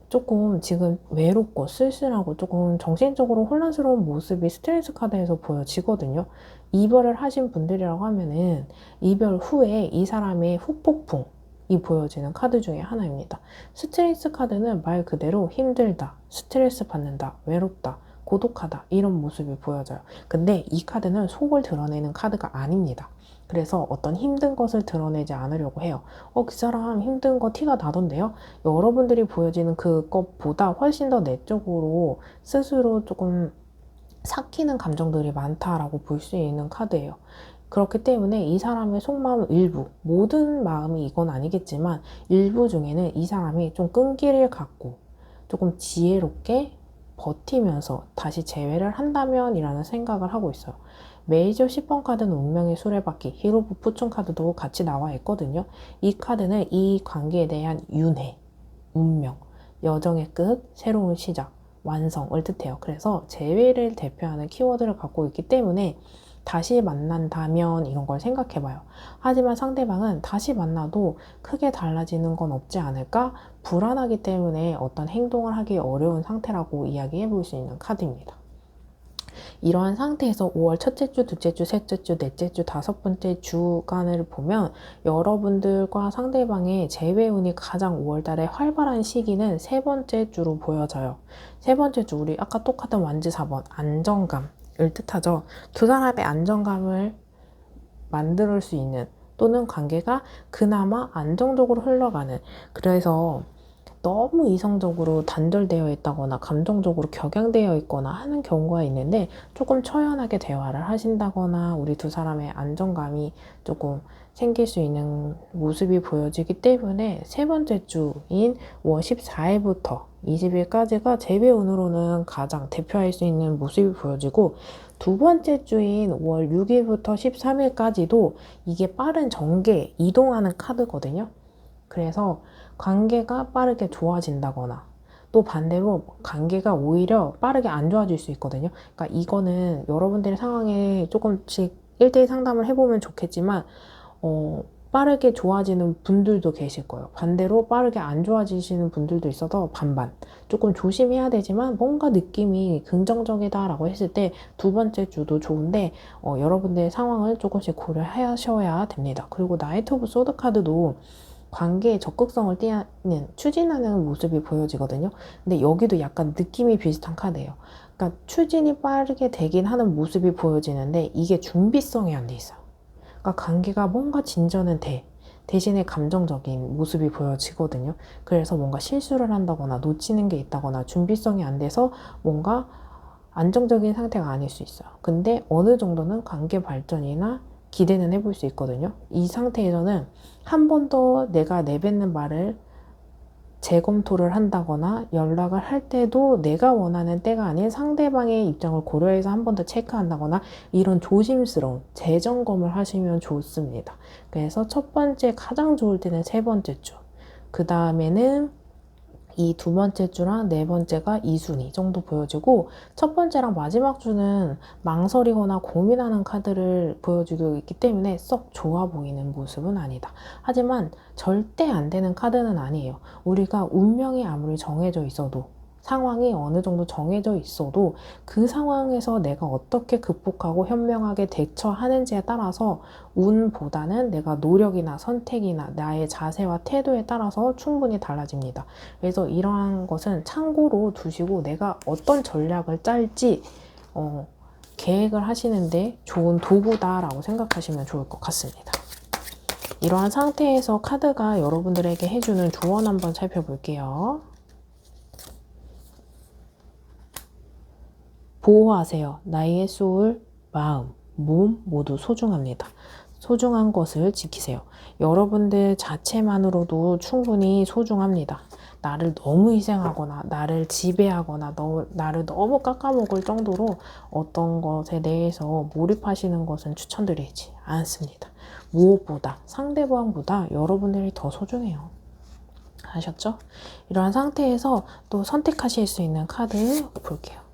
조금 지금 외롭고 쓸쓸하고 조금 정신적으로 혼란스러운 모습이 스트레스 카드에서 보여지거든요. 이별을 하신 분들이라고 하면은 이별 후에 이 사람의 후폭풍이 보여지는 카드 중에 하나입니다. 스트레스 카드는 말 그대로 힘들다, 스트레스 받는다, 외롭다, 고독하다, 이런 모습이 보여져요. 근데 이 카드는 속을 드러내는 카드가 아닙니다. 그래서 어떤 힘든 것을 드러내지 않으려고 해요. 그 사람 힘든 거 티가 나던데요? 여러분들이 보여지는 그것보다 훨씬 더 내적으로 스스로 조금 삭히는 감정들이 많다라고 볼 수 있는 카드예요. 그렇기 때문에 이 사람의 속마음 일부, 모든 마음이 이건 아니겠지만 일부 중에는 이 사람이 좀 끈기를 갖고 조금 지혜롭게 버티면서 다시 재회를 한다면 이라는 생각을 하고 있어요. 메이저 10번 카드는 운명의 수레바퀴, 히로부 포춘 카드도 같이 나와 있거든요. 이 카드는 이 관계에 대한 윤회, 운명, 여정의 끝, 새로운 시작, 완성을 뜻해요. 그래서 재회를 대표하는 키워드를 갖고 있기 때문에 다시 만난다면 이런 걸 생각해봐요. 하지만 상대방은 다시 만나도 크게 달라지는 건 없지 않을까? 불안하기 때문에 어떤 행동을 하기 어려운 상태라고 이야기해 볼 수 있는 카드입니다. 이러한 상태에서 5월 첫째 주, 둘째 주, 셋째 주, 넷째 주, 다섯 번째 주간을 보면 여러분들과 상대방의 재회운이 가장 5월 달에 활발한 시기는 세 번째 주로 보여져요. 세 번째 주, 우리 아까 똑같은 완즈 4번, 안정감을 뜻하죠. 두 사람의 안정감을 만들 수 있는, 또는 관계가 그나마 안정적으로 흘러가는, 그래서 너무 이성적으로 단절되어 있다거나 감정적으로 격양되어 있거나 하는 경우가 있는데, 조금 처연하게 대화를 하신다거나 우리 두 사람의 안정감이 조금 생길 수 있는 모습이 보여지기 때문에 세 번째 주인 5월 14일부터 20일까지가 재회운으로는 가장 대표할 수 있는 모습이 보여지고, 두 번째 주인 5월 6일부터 13일까지도 이게 빠른 전개, 이동하는 카드거든요. 그래서 관계가 빠르게 좋아진다거나, 또 반대로 관계가 오히려 빠르게 안 좋아질 수 있거든요. 그러니까 이거는 여러분들의 상황에 조금씩 1대1 상담을 해보면 좋겠지만 빠르게 좋아지는 분들도 계실 거예요. 반대로 빠르게 안 좋아지시는 분들도 있어서 반반. 조금 조심해야 되지만 뭔가 느낌이 긍정적이다라고 했을 때 두 번째 주도 좋은데 여러분들의 상황을 조금씩 고려하셔야 됩니다. 그리고 나이트 오브 소드 카드도 관계의 적극성을 띠는, 추진하는 모습이 보여지거든요. 근데 여기도 약간 느낌이 비슷한 카드예요. 그러니까 추진이 빠르게 되긴 하는 모습이 보여지는데 이게 준비성이 안 돼 있어요. 그러니까 관계가 뭔가 진전은 돼. 대신에 감정적인 모습이 보여지거든요. 그래서 뭔가 실수를 한다거나 놓치는 게 있다거나 준비성이 안 돼서 뭔가 안정적인 상태가 아닐 수 있어요. 근데 어느 정도는 관계 발전이나 기대는 해볼 수 있거든요. 이 상태에서는 한 번 더 내가 내뱉는 말을 재검토를 한다거나 연락을 할 때도 내가 원하는 때가 아닌 상대방의 입장을 고려해서 한 번 더 체크한다거나, 이런 조심스러운 재점검을 하시면 좋습니다. 그래서 첫 번째 가장 좋을 때는 세 번째 주, 그 다음에는 이 두 번째 주랑 네 번째가 2순위 정도 보여지고, 첫 번째랑 마지막 주는 망설이거나 고민하는 카드를 보여주고 있기 때문에 썩 좋아 보이는 모습은 아니다. 하지만 절대 안 되는 카드는 아니에요. 우리가 운명이 아무리 정해져 있어도 상황이 어느 정도 정해져 있어도 그 상황에서 내가 어떻게 극복하고 현명하게 대처하는지에 따라서 운보다는 내가 노력이나 선택이나 나의 자세와 태도에 따라서 충분히 달라집니다. 그래서 이러한 것은 참고로 두시고 내가 어떤 전략을 짤지 계획을 하시는데 좋은 도구다라고 생각하시면 좋을 것 같습니다. 이러한 상태에서 카드가 여러분들에게 해주는 조언 한번 살펴볼게요. 보호하세요. 나의 소울, 마음, 몸 모두 소중합니다. 소중한 것을 지키세요. 여러분들 자체만으로도 충분히 소중합니다. 나를 너무 희생하거나 나를 지배하거나 나를 너무 깎아먹을 정도로 어떤 것에 대해서 몰입하시는 것은 추천드리지 않습니다. 무엇보다 상대방보다 여러분들이 더 소중해요. 아셨죠? 이러한 상태에서 또 선택하실 수 있는 카드 볼게요.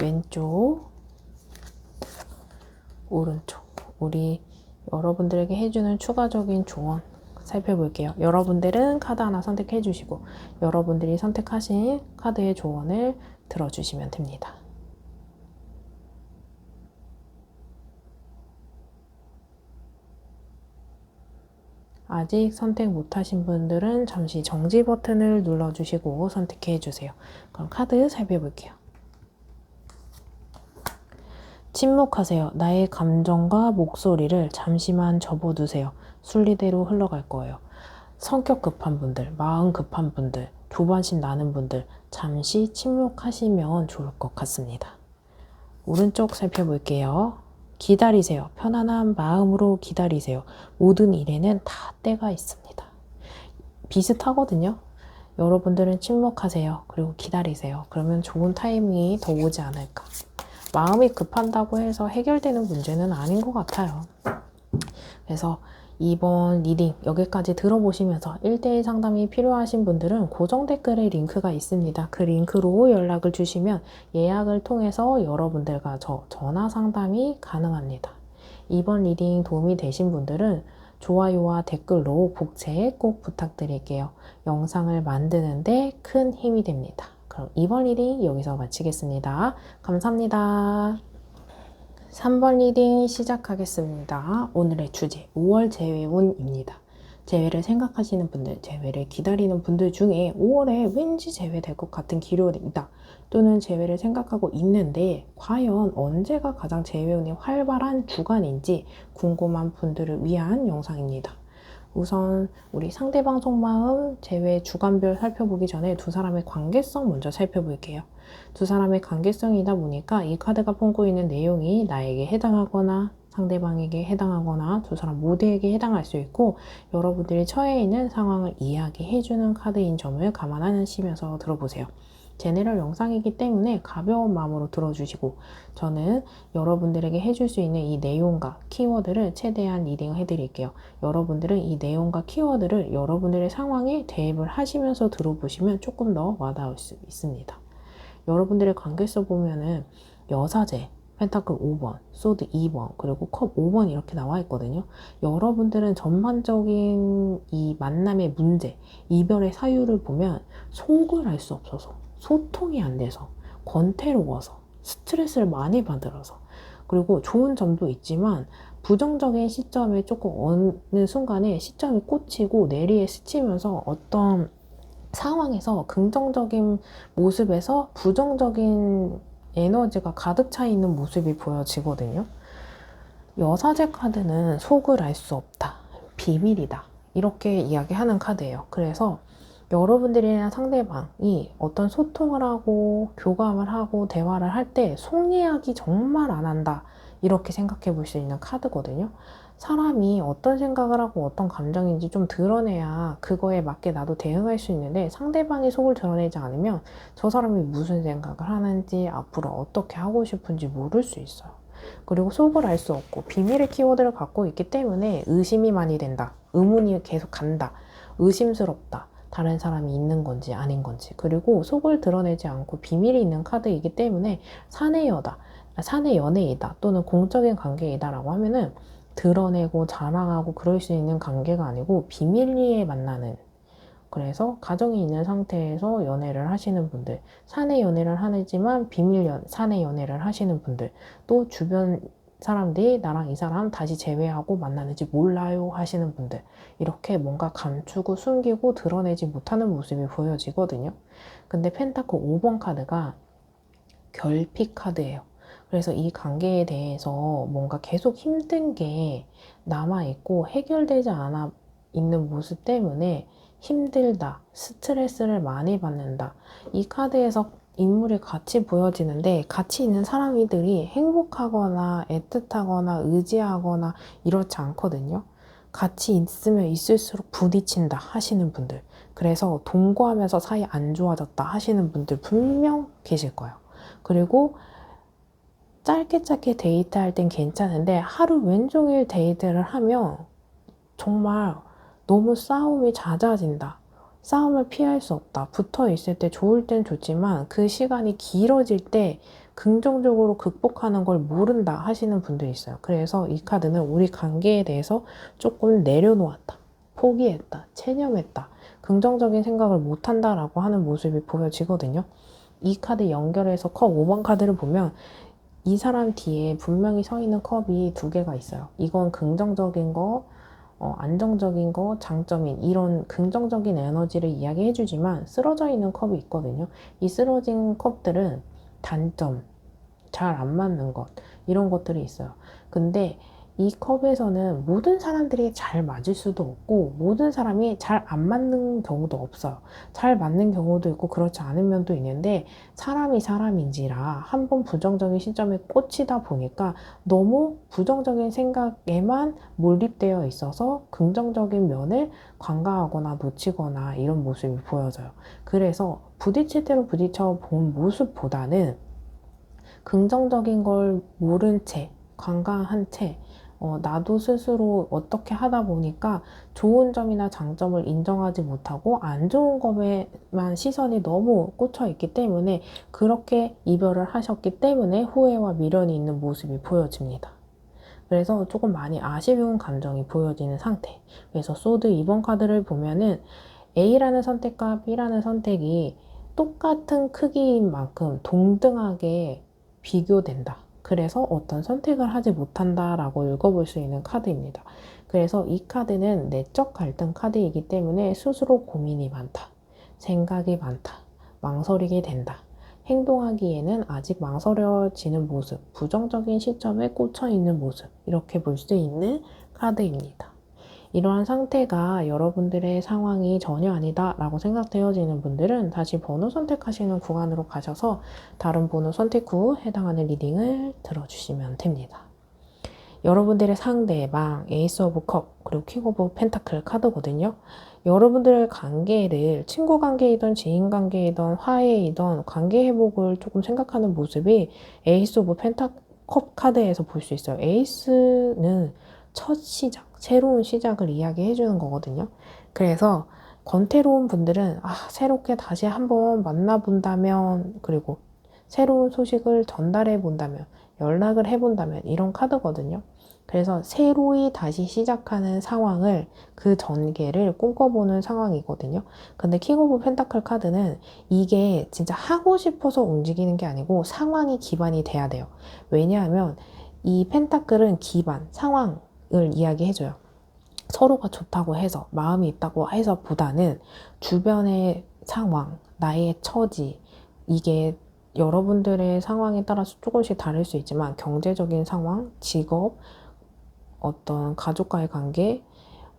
왼쪽, 오른쪽. 우리 여러분들에게 해주는 추가적인 조언 살펴볼게요. 여러분들은 카드 하나 선택해 주시고 여러분들이 선택하신 카드의 조언을 들어주시면 됩니다. 아직 선택 못하신 분들은 잠시 정지 버튼을 눌러주시고 선택해 주세요. 그럼 카드 살펴볼게요. 침묵하세요. 나의 감정과 목소리를 잠시만 접어두세요. 순리대로 흘러갈 거예요. 성격 급한 분들, 마음 급한 분들, 조바심 나는 분들 잠시 침묵하시면 좋을 것 같습니다. 오른쪽 살펴볼게요. 기다리세요. 편안한 마음으로 기다리세요. 모든 일에는 다 때가 있습니다. 비슷하거든요. 여러분들은 침묵하세요. 그리고 기다리세요. 그러면 좋은 타이밍이 더 오지 않을까. 마음이 급한다고 해서 해결되는 문제는 아닌 것 같아요. 그래서 이번 리딩 여기까지 들어보시면서 1대1 상담이 필요하신 분들은 고정 댓글에 링크가 있습니다. 그 링크로 연락을 주시면 예약을 통해서 여러분들과 전화 상담이 가능합니다. 이번 리딩 도움이 되신 분들은 좋아요와 댓글로 복채 꼭 부탁드릴게요. 영상을 만드는데 큰 힘이 됩니다. 그럼 이번 리딩 여기서 마치겠습니다. 감사합니다. 3번 리딩 시작하겠습니다. 오늘의 주제 5월 재회운입니다. 재회를 생각하시는 분들, 재회를 기다리는 분들 중에 5월에 왠지 재회될 것 같은 기류가 있다. 또는 재회를 생각하고 있는데 과연 언제가 가장 재회운이 활발한 주간인지 궁금한 분들을 위한 영상입니다. 우선 우리 상대방 속마음 재회 주간별 살펴보기 전에 두 사람의 관계성 먼저 살펴볼게요. 두 사람의 관계성이다 보니까 이 카드가 품고 있는 내용이 나에게 해당하거나 상대방에게 해당하거나 두 사람 모두에게 해당할 수 있고 여러분들이 처해 있는 상황을 이야기해주는 카드인 점을 감안하시면서 들어보세요. 제네럴 영상이기 때문에 가벼운 마음으로 들어주시고 저는 여러분들에게 해줄 수 있는 이 내용과 키워드를 최대한 리딩을 해드릴게요. 여러분들은 이 내용과 키워드를 여러분들의 상황에 대입을 하시면서 들어보시면 조금 더 와닿을 수 있습니다. 여러분들의 관계성 보면은 여사제, 펜타클 5번, 소드 2번, 그리고 컵 5번 이렇게 나와 있거든요. 여러분들은 전반적인 이 만남의 문제, 이별의 사유를 보면 속을 알 수 없어서 소통이 안 돼서 권태로워서 스트레스를 많이 받으러서 그리고 좋은 점도 있지만 부정적인 시점에 조금 어느 순간에 시점이 꽂히고 내리에 스치면서 어떤 상황에서 긍정적인 모습에서 부정적인 에너지가 가득 차 있는 모습이 보여지거든요. 여사제 카드는 속을 알 수 없다, 비밀이다 이렇게 이야기하는 카드예요. 그래서 여러분들이랑 상대방이 어떤 소통을 하고 교감을 하고 대화를 할 때 속 이야기 정말 안 한다 이렇게 생각해 볼 수 있는 카드거든요. 사람이 어떤 생각을 하고 어떤 감정인지 좀 드러내야 그거에 맞게 나도 대응할 수 있는데 상대방이 속을 드러내지 않으면 저 사람이 무슨 생각을 하는지 앞으로 어떻게 하고 싶은지 모를 수 있어요. 그리고 속을 알 수 없고 비밀의 키워드를 갖고 있기 때문에 의심이 많이 된다, 의문이 계속 간다, 의심스럽다, 다른 사람이 있는 건지 아닌 건지, 그리고 속을 드러내지 않고 비밀이 있는 카드이기 때문에 사내 연애이다 또는 공적인 관계이다 라고 하면은 드러내고 자랑하고 그럴 수 있는 관계가 아니고 비밀리에 만나는 그래서 가정이 있는 상태에서 연애를 하시는 분들, 사내 연애를 하지만 사내 연애를 하시는 분들, 또 주변 사람들이 나랑 이 사람 다시 재회하고 만나는지 몰라요 하시는 분들, 이렇게 뭔가 감추고 숨기고 드러내지 못하는 모습이 보여지거든요. 근데 펜타클 5번 카드가 결핍 카드예요. 그래서 이 관계에 대해서 뭔가 계속 힘든 게 남아있고 해결되지 않아 있는 모습 때문에 힘들다, 스트레스를 많이 받는다. 이 카드에서 인물이 같이 보여지는데 같이 있는 사람들이 행복하거나 애틋하거나 의지하거나 이렇지 않거든요. 같이 있으면 있을수록 부딪힌다 하시는 분들, 그래서 동거하면서 사이 안 좋아졌다 하시는 분들 분명 계실 거예요. 그리고 짧게 데이트할 땐 괜찮은데 하루 왼종일 데이트를 하면 정말 너무 싸움이 잦아진다. 싸움을 피할 수 없다. 붙어 있을 때 좋을 땐 좋지만 그 시간이 길어질 때 긍정적으로 극복하는 걸 모른다 하시는 분들이 있어요. 그래서 이 카드는 우리 관계에 대해서 조금 내려놓았다, 포기했다, 체념했다, 긍정적인 생각을 못한다라고 하는 모습이 보여지거든요. 이 카드 연결해서 컵 5번 카드를 보면 이 사람 뒤에 분명히 서 있는 컵이 두 개가 있어요. 이건 긍정적인 거, 안정적인 거, 장점인 이런 긍정적인 에너지를 이야기해 주지만 쓰러져 있는 컵이 있거든요. 이 쓰러진 컵들은 단점, 잘 안 맞는 것, 이런 것들이 있어요. 근데 이 컵에서는 모든 사람들이 잘 맞을 수도 없고 모든 사람이 잘 안 맞는 경우도 없어요. 잘 맞는 경우도 있고 그렇지 않은 면도 있는데 사람이 사람인지라 한번 부정적인 시점에 꽂히다 보니까 너무 부정적인 생각에만 몰입되어 있어서 긍정적인 면을 관가하거나 놓치거나 이런 모습이 보여져요. 그래서 부딪힐 대로 부딪혀 본 모습보다는 긍정적인 걸 모른 채, 관가한 채, 나도 스스로 어떻게 하다 보니까 좋은 점이나 장점을 인정하지 못하고 안 좋은 것에만 시선이 너무 꽂혀 있기 때문에 그렇게 이별을 하셨기 때문에 후회와 미련이 있는 모습이 보여집니다. 그래서 조금 많이 아쉬운 감정이 보여지는 상태. 그래서 소드 2번 카드를 보면은 A라는 선택과 B라는 선택이 똑같은 크기인 만큼 동등하게 비교된다. 그래서 어떤 선택을 하지 못한다라고 읽어볼 수 있는 카드입니다. 그래서 이 카드는 내적 갈등 카드이기 때문에 스스로 고민이 많다, 생각이 많다, 망설이게 된다, 행동하기에는 아직 망설여지는 모습, 부정적인 시점에 꽂혀 있는 모습, 이렇게 볼 수 있는 카드입니다. 이러한 상태가 여러분들의 상황이 전혀 아니다 라고 생각되어지는 분들은 다시 번호 선택하시는 구간으로 가셔서 다른 번호 선택 후 해당하는 리딩을 들어주시면 됩니다. 여러분들의 상대방 에이스 오브 컵 그리고 킹 오브 펜타클 카드거든요. 여러분들의 관계를 친구 관계이든 지인 관계이든 화해이든 관계 회복을 조금 생각하는 모습이 에이스 오브 컵 카드에서 볼 수 있어요. 에이스는 첫 시작, 새로운 시작을 이야기해 주는 거거든요. 그래서 권태로운 분들은 새롭게 다시 한번 만나본다면, 그리고 새로운 소식을 전달해 본다면, 연락을 해본다면 이런 카드거든요. 그래서 새로이 다시 시작하는 상황을, 그 전개를 꿈꿔보는 상황이거든요. 근데 킹 오브 펜타클 카드는 이게 진짜 하고 싶어서 움직이는 게 아니고 상황이 기반이 돼야 돼요. 왜냐하면 이 펜타클은 기반, 상황을 이야기해줘요. 서로가 좋다고 해서, 마음이 있다고 해서 보다는 주변의 상황, 나의 처지, 이게 여러분들의 상황에 따라서 조금씩 다를 수 있지만 경제적인 상황, 직업, 어떤 가족과의 관계,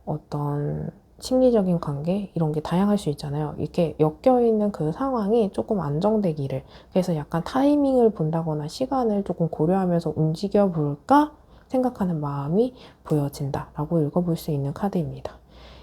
어떤 심리적인 관계, 이런 게 다양할 수 있잖아요. 이렇게 엮여있는 그 상황이 조금 안정되기를, 그래서 약간 타이밍을 본다거나 시간을 조금 고려하면서 움직여 볼까 생각하는 마음이 보여진다라고 읽어볼 수 있는 카드입니다.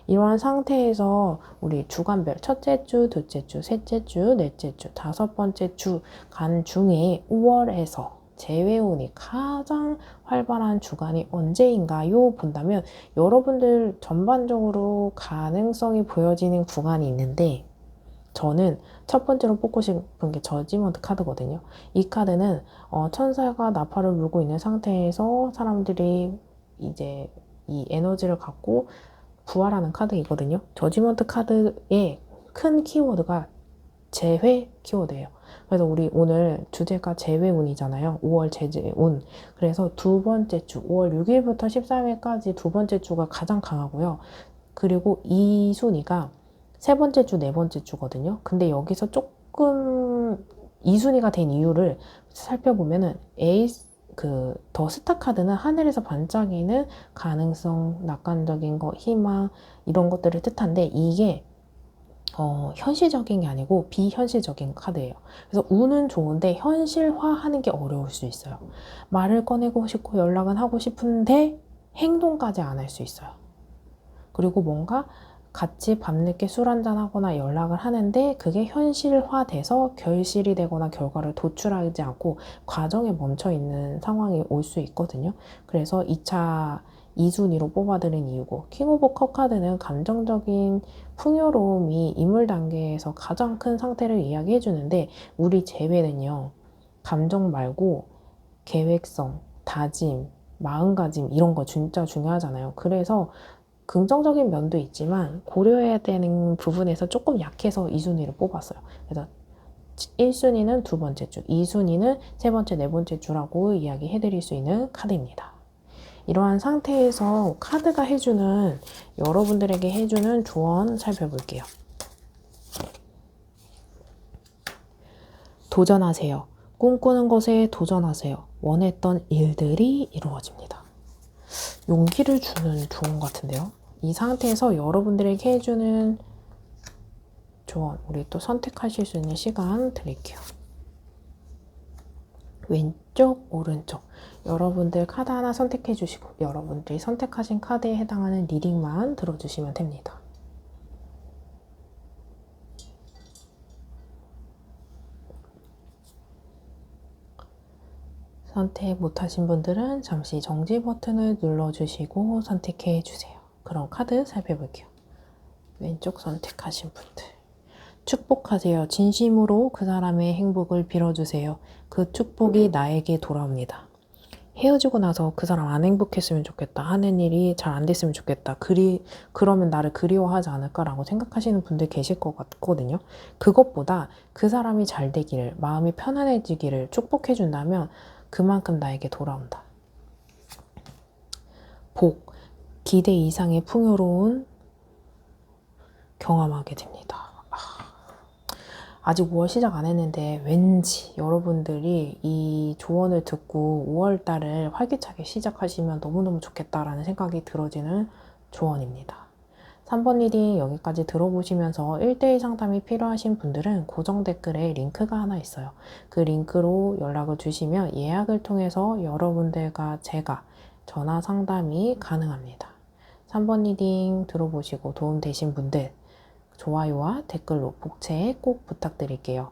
이러한 상태에서 우리 주간별 첫째 주, 둘째 주, 셋째 주, 넷째 주, 다섯 번째 주 간 중에 5월에서 재회운이 가장 활발한 주간이 언제인가요? 본다면 여러분들 전반적으로 가능성이 보여지는 구간이 있는데, 저는 첫 번째로 뽑고 싶은 게 저지먼트 카드거든요. 이 카드는 천사가 나팔을 불고 있는 상태에서 사람들이 이제 이 에너지를 갖고 부활하는 카드이거든요. 저지먼트 카드의 큰 키워드가 재회 키워드예요. 그래서 우리 오늘 주제가 재회운이잖아요. 5월 재회운. 그래서 두 번째 주, 5월 6일부터 13일까지 두 번째 주가 가장 강하고요. 그리고 이 순위가 세 번째 주, 네 번째 주거든요. 근데 여기서 조금 이 순위가 된 이유를 살펴보면은 더 스타 카드는 하늘에서 반짝이는 가능성, 낙관적인 거, 희망 이런 것들을 뜻한데 이게 현실적인 게 아니고 비현실적인 카드예요. 그래서 운은 좋은데 현실화하는 게 어려울 수 있어요. 말을 꺼내고 싶고 연락은 하고 싶은데 행동까지 안 할 수 있어요. 그리고 뭔가 같이 밤늦게 술 한잔 하거나 연락을 하는데 그게 현실화돼서 결실이 되거나 결과를 도출하지 않고 과정에 멈춰 있는 상황이 올 수 있거든요. 그래서 2차 2순위로 뽑아드린 이유고, 킹 오브 컵 카드는 감정적인 풍요로움이 인물 단계에서 가장 큰 상태를 이야기해 주는데 우리 재회는요, 감정 말고 계획성, 다짐, 마음가짐 이런 거 진짜 중요하잖아요. 그래서 긍정적인 면도 있지만 고려해야 되는 부분에서 조금 약해서 2순위를 뽑았어요. 그래서 1순위는 두 번째 주, 2순위는 세 번째, 네 번째 주라고 이야기해 드릴 수 있는 카드입니다. 이러한 상태에서 카드가 해주는, 여러분들에게 해주는 조언 살펴볼게요. 도전하세요. 꿈꾸는 것에 도전하세요. 원했던 일들이 이루어집니다. 용기를 주는 조언 같은데요. 이 상태에서 여러분들에게 해주는 조언, 우리 또 선택하실 수 있는 시간 드릴게요. 왼쪽, 오른쪽. 여러분들 카드 하나 선택해 주시고 여러분들이 선택하신 카드에 해당하는 리딩만 들어주시면 됩니다. 선택 못하신 분들은 잠시 정지 버튼을 눌러주시고 선택해 주세요. 그럼 카드 살펴볼게요. 왼쪽 선택하신 분들. 축복하세요. 진심으로 그 사람의 행복을 빌어주세요. 그 축복이 나에게 돌아옵니다. 헤어지고 나서 그 사람 안 행복했으면 좋겠다. 하는 일이 잘 안 됐으면 좋겠다. 그러면 나를 그리워하지 않을까라고 생각하시는 분들 계실 것 같거든요. 그것보다 그 사람이 잘 되기를, 마음이 편안해지기를 축복해준다면 그만큼 나에게 돌아온다. 복, 기대 이상의 풍요로운 경험하게 됩니다. 아직 5월 시작 안 했는데 왠지 여러분들이 이 조언을 듣고 5월 달을 활기차게 시작하시면 너무너무 좋겠다라는 생각이 들어지는 조언입니다. 3번 리딩 여기까지 들어보시면서 1대1 상담이 필요하신 분들은 고정 댓글에 링크가 하나 있어요. 그 링크로 연락을 주시면 예약을 통해서 여러분들과 제가 전화 상담이 가능합니다. 3번 리딩 들어보시고 도움되신 분들 좋아요와 댓글로 복채 꼭 부탁드릴게요.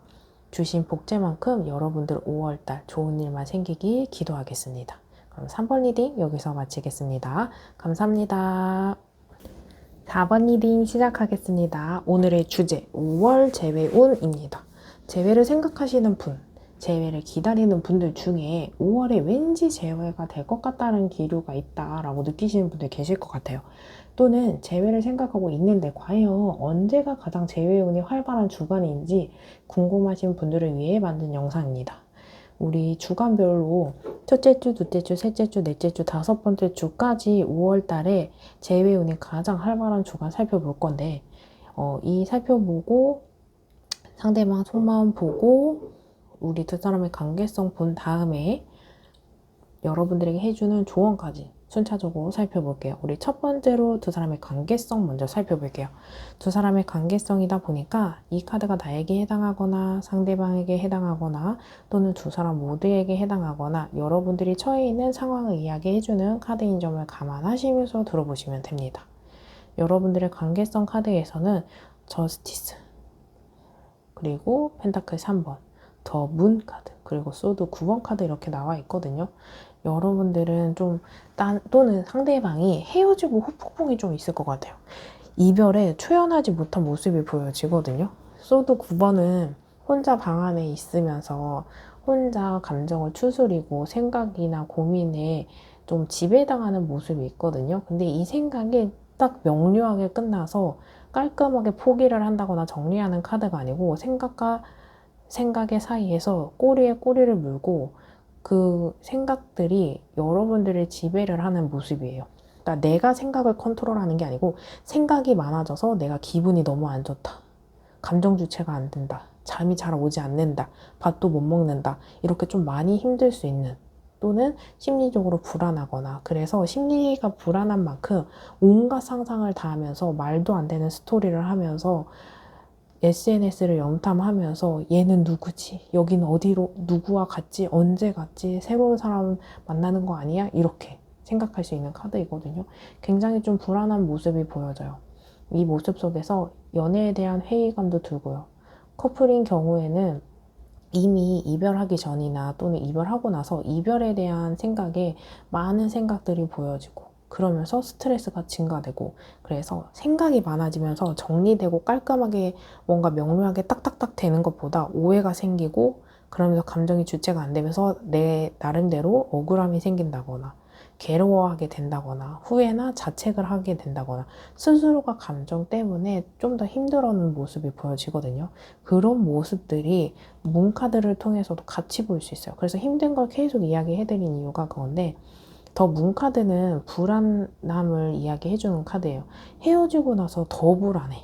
주신 복채만큼 여러분들 5월달 좋은 일만 생기길 기도하겠습니다. 그럼 3번 리딩 여기서 마치겠습니다. 감사합니다. 4번 리딩 시작하겠습니다. 오늘의 주제 5월 재회운입니다. 재회를 생각하시는 분, 재회를 기다리는 분들 중에 5월에 왠지 재회가 될 것 같다는 기류가 있다라고 느끼시는 분들 계실 것 같아요. 또는 재회를 생각하고 있는데 과연 언제가 가장 재회운이 활발한 주간인지 궁금하신 분들을 위해 만든 영상입니다. 우리 주간별로 첫째 주, 둘째 주, 셋째 주, 넷째 주, 다섯 번째 주까지 5월 달에 재회운이 가장 활발한 주간 살펴볼 건데 이 살펴보고 상대방 속마음 보고 우리 두 사람의 관계성 본 다음에 여러분들에게 해주는 조언까지 순차적으로 살펴볼게요. 우리 첫 번째로 두 사람의 관계성 먼저 살펴볼게요. 두 사람의 관계성이다 보니까 이 카드가 나에게 해당하거나 상대방에게 해당하거나 또는 두 사람 모두에게 해당하거나 여러분들이 처해 있는 상황을 이야기해주는 카드인 점을 감안하시면서 들어보시면 됩니다. 여러분들의 관계성 카드에서는 저스티스, 그리고 펜타클 3번, 더 문 카드, 그리고 소드 9번 카드 이렇게 나와 있거든요. 여러분들은 좀 또는 상대방이 헤어지고 후폭풍이 좀 있을 것 같아요. 이별에 초연하지 못한 모습이 보여지거든요. 소드 9번은 혼자 방 안에 있으면서 혼자 감정을 추스리고 생각이나 고민에 좀 지배당하는 모습이 있거든요. 근데 이 생각에 딱 명료하게 끝나서 깔끔하게 포기를 한다거나 정리하는 카드가 아니고 생각과 생각의 사이에서 꼬리에 꼬리를 물고 그 생각들이 여러분들을 지배를 하는 모습이에요. 그러니까 내가 생각을 컨트롤하는 게 아니고 생각이 많아져서 내가 기분이 너무 안 좋다. 감정 주체가 안 된다. 잠이 잘 오지 않는다. 밥도 못 먹는다. 이렇게 좀 많이 힘들 수 있는 또는 심리적으로 불안하거나 그래서 심리가 불안한 만큼 온갖 상상을 다 하면서 말도 안 되는 스토리를 하면서 SNS를 염탐하면서 얘는 누구지? 여긴 어디로 누구와 같지? 언제 같지? 새로운 사람 만나는 거 아니야? 이렇게 생각할 수 있는 카드이거든요. 굉장히 좀 불안한 모습이 보여져요. 이 모습 속에서 연애에 대한 회의감도 들고요. 커플인 경우에는 이미 이별하기 전이나 또는 이별하고 나서 이별에 대한 생각에 많은 생각들이 보여지고 그러면서 스트레스가 증가되고 그래서 생각이 많아지면서 정리되고 깔끔하게 뭔가 명료하게 딱딱딱 되는 것보다 오해가 생기고 그러면서 감정이 주체가 안 되면서 내 나름대로 억울함이 생긴다거나 괴로워하게 된다거나 후회나 자책을 하게 된다거나 스스로가 감정 때문에 좀 더 힘들어하는 모습이 보여지거든요. 그런 모습들이 문카드를 통해서도 같이 볼 수 있어요. 그래서 힘든 걸 계속 이야기해드린 이유가 그건데 더 문카드는 불안함을 이야기해주는 카드예요. 헤어지고 나서 더 불안해.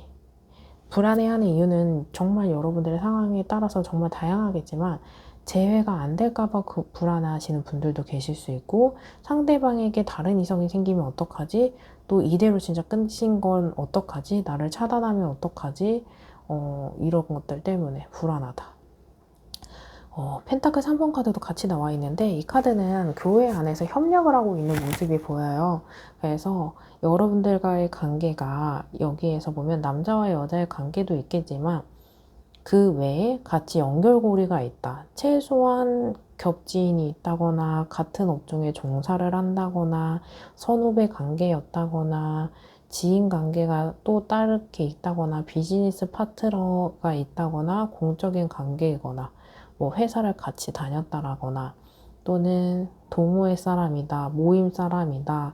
불안해하는 이유는 정말 여러분들의 상황에 따라서 정말 다양하겠지만 재회가 안 될까봐 그 불안하시는 분들도 계실 수 있고 상대방에게 다른 이성이 생기면 어떡하지? 또 이대로 진짜 끝인 건 어떡하지? 나를 차단하면 어떡하지? 이런 것들 때문에 불안하다. 펜타클 3번 카드도 같이 나와 있는데 이 카드는 교회 안에서 협력을 하고 있는 모습이 보여요. 그래서 여러분들과의 관계가 여기에서 보면 남자와 여자의 관계도 있겠지만 그 외에 같이 연결고리가 있다. 최소한 겹지인이 있다거나 같은 업종에 종사를 한다거나 선후배 관계였다거나 지인 관계가 또 다르게 있다거나 비즈니스 파트너가 있다거나 공적인 관계이거나 뭐 회사를 같이 다녔다라거나 또는 동호회 사람이다, 모임 사람이다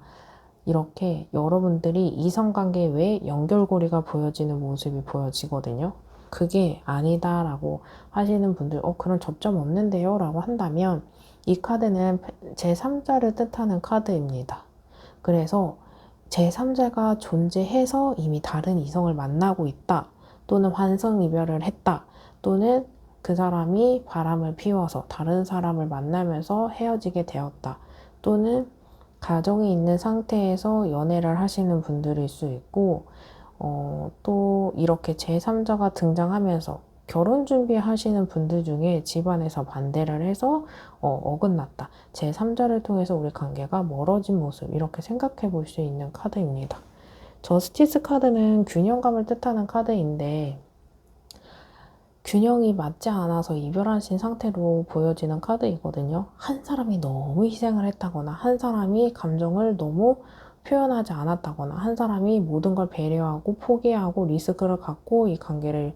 이렇게 여러분들이 이성관계 외에 연결고리가 보여지는 모습이 보여지거든요. 그게 아니다라고 하시는 분들 그런 접점 없는데요 라고 한다면 이 카드는 제3자를 뜻하는 카드입니다. 그래서 제3자가 존재해서 이미 다른 이성을 만나고 있다 또는 환승이별을 했다 또는 그 사람이 바람을 피워서 다른 사람을 만나면서 헤어지게 되었다 또는 가정이 있는 상태에서 연애를 하시는 분들일 수 있고 또 이렇게 제3자가 등장하면서 결혼 준비하시는 분들 중에 집안에서 반대를 해서 어긋났다. 제3자를 통해서 우리 관계가 멀어진 모습 이렇게 생각해 볼 수 있는 카드입니다. 저스티스 카드는 균형감을 뜻하는 카드인데 균형이 맞지 않아서 이별하신 상태로 보여지는 카드이거든요. 한 사람이 너무 희생을 했다거나 한 사람이 감정을 너무 표현하지 않았다거나 한 사람이 모든 걸 배려하고 포기하고 리스크를 갖고 이 관계를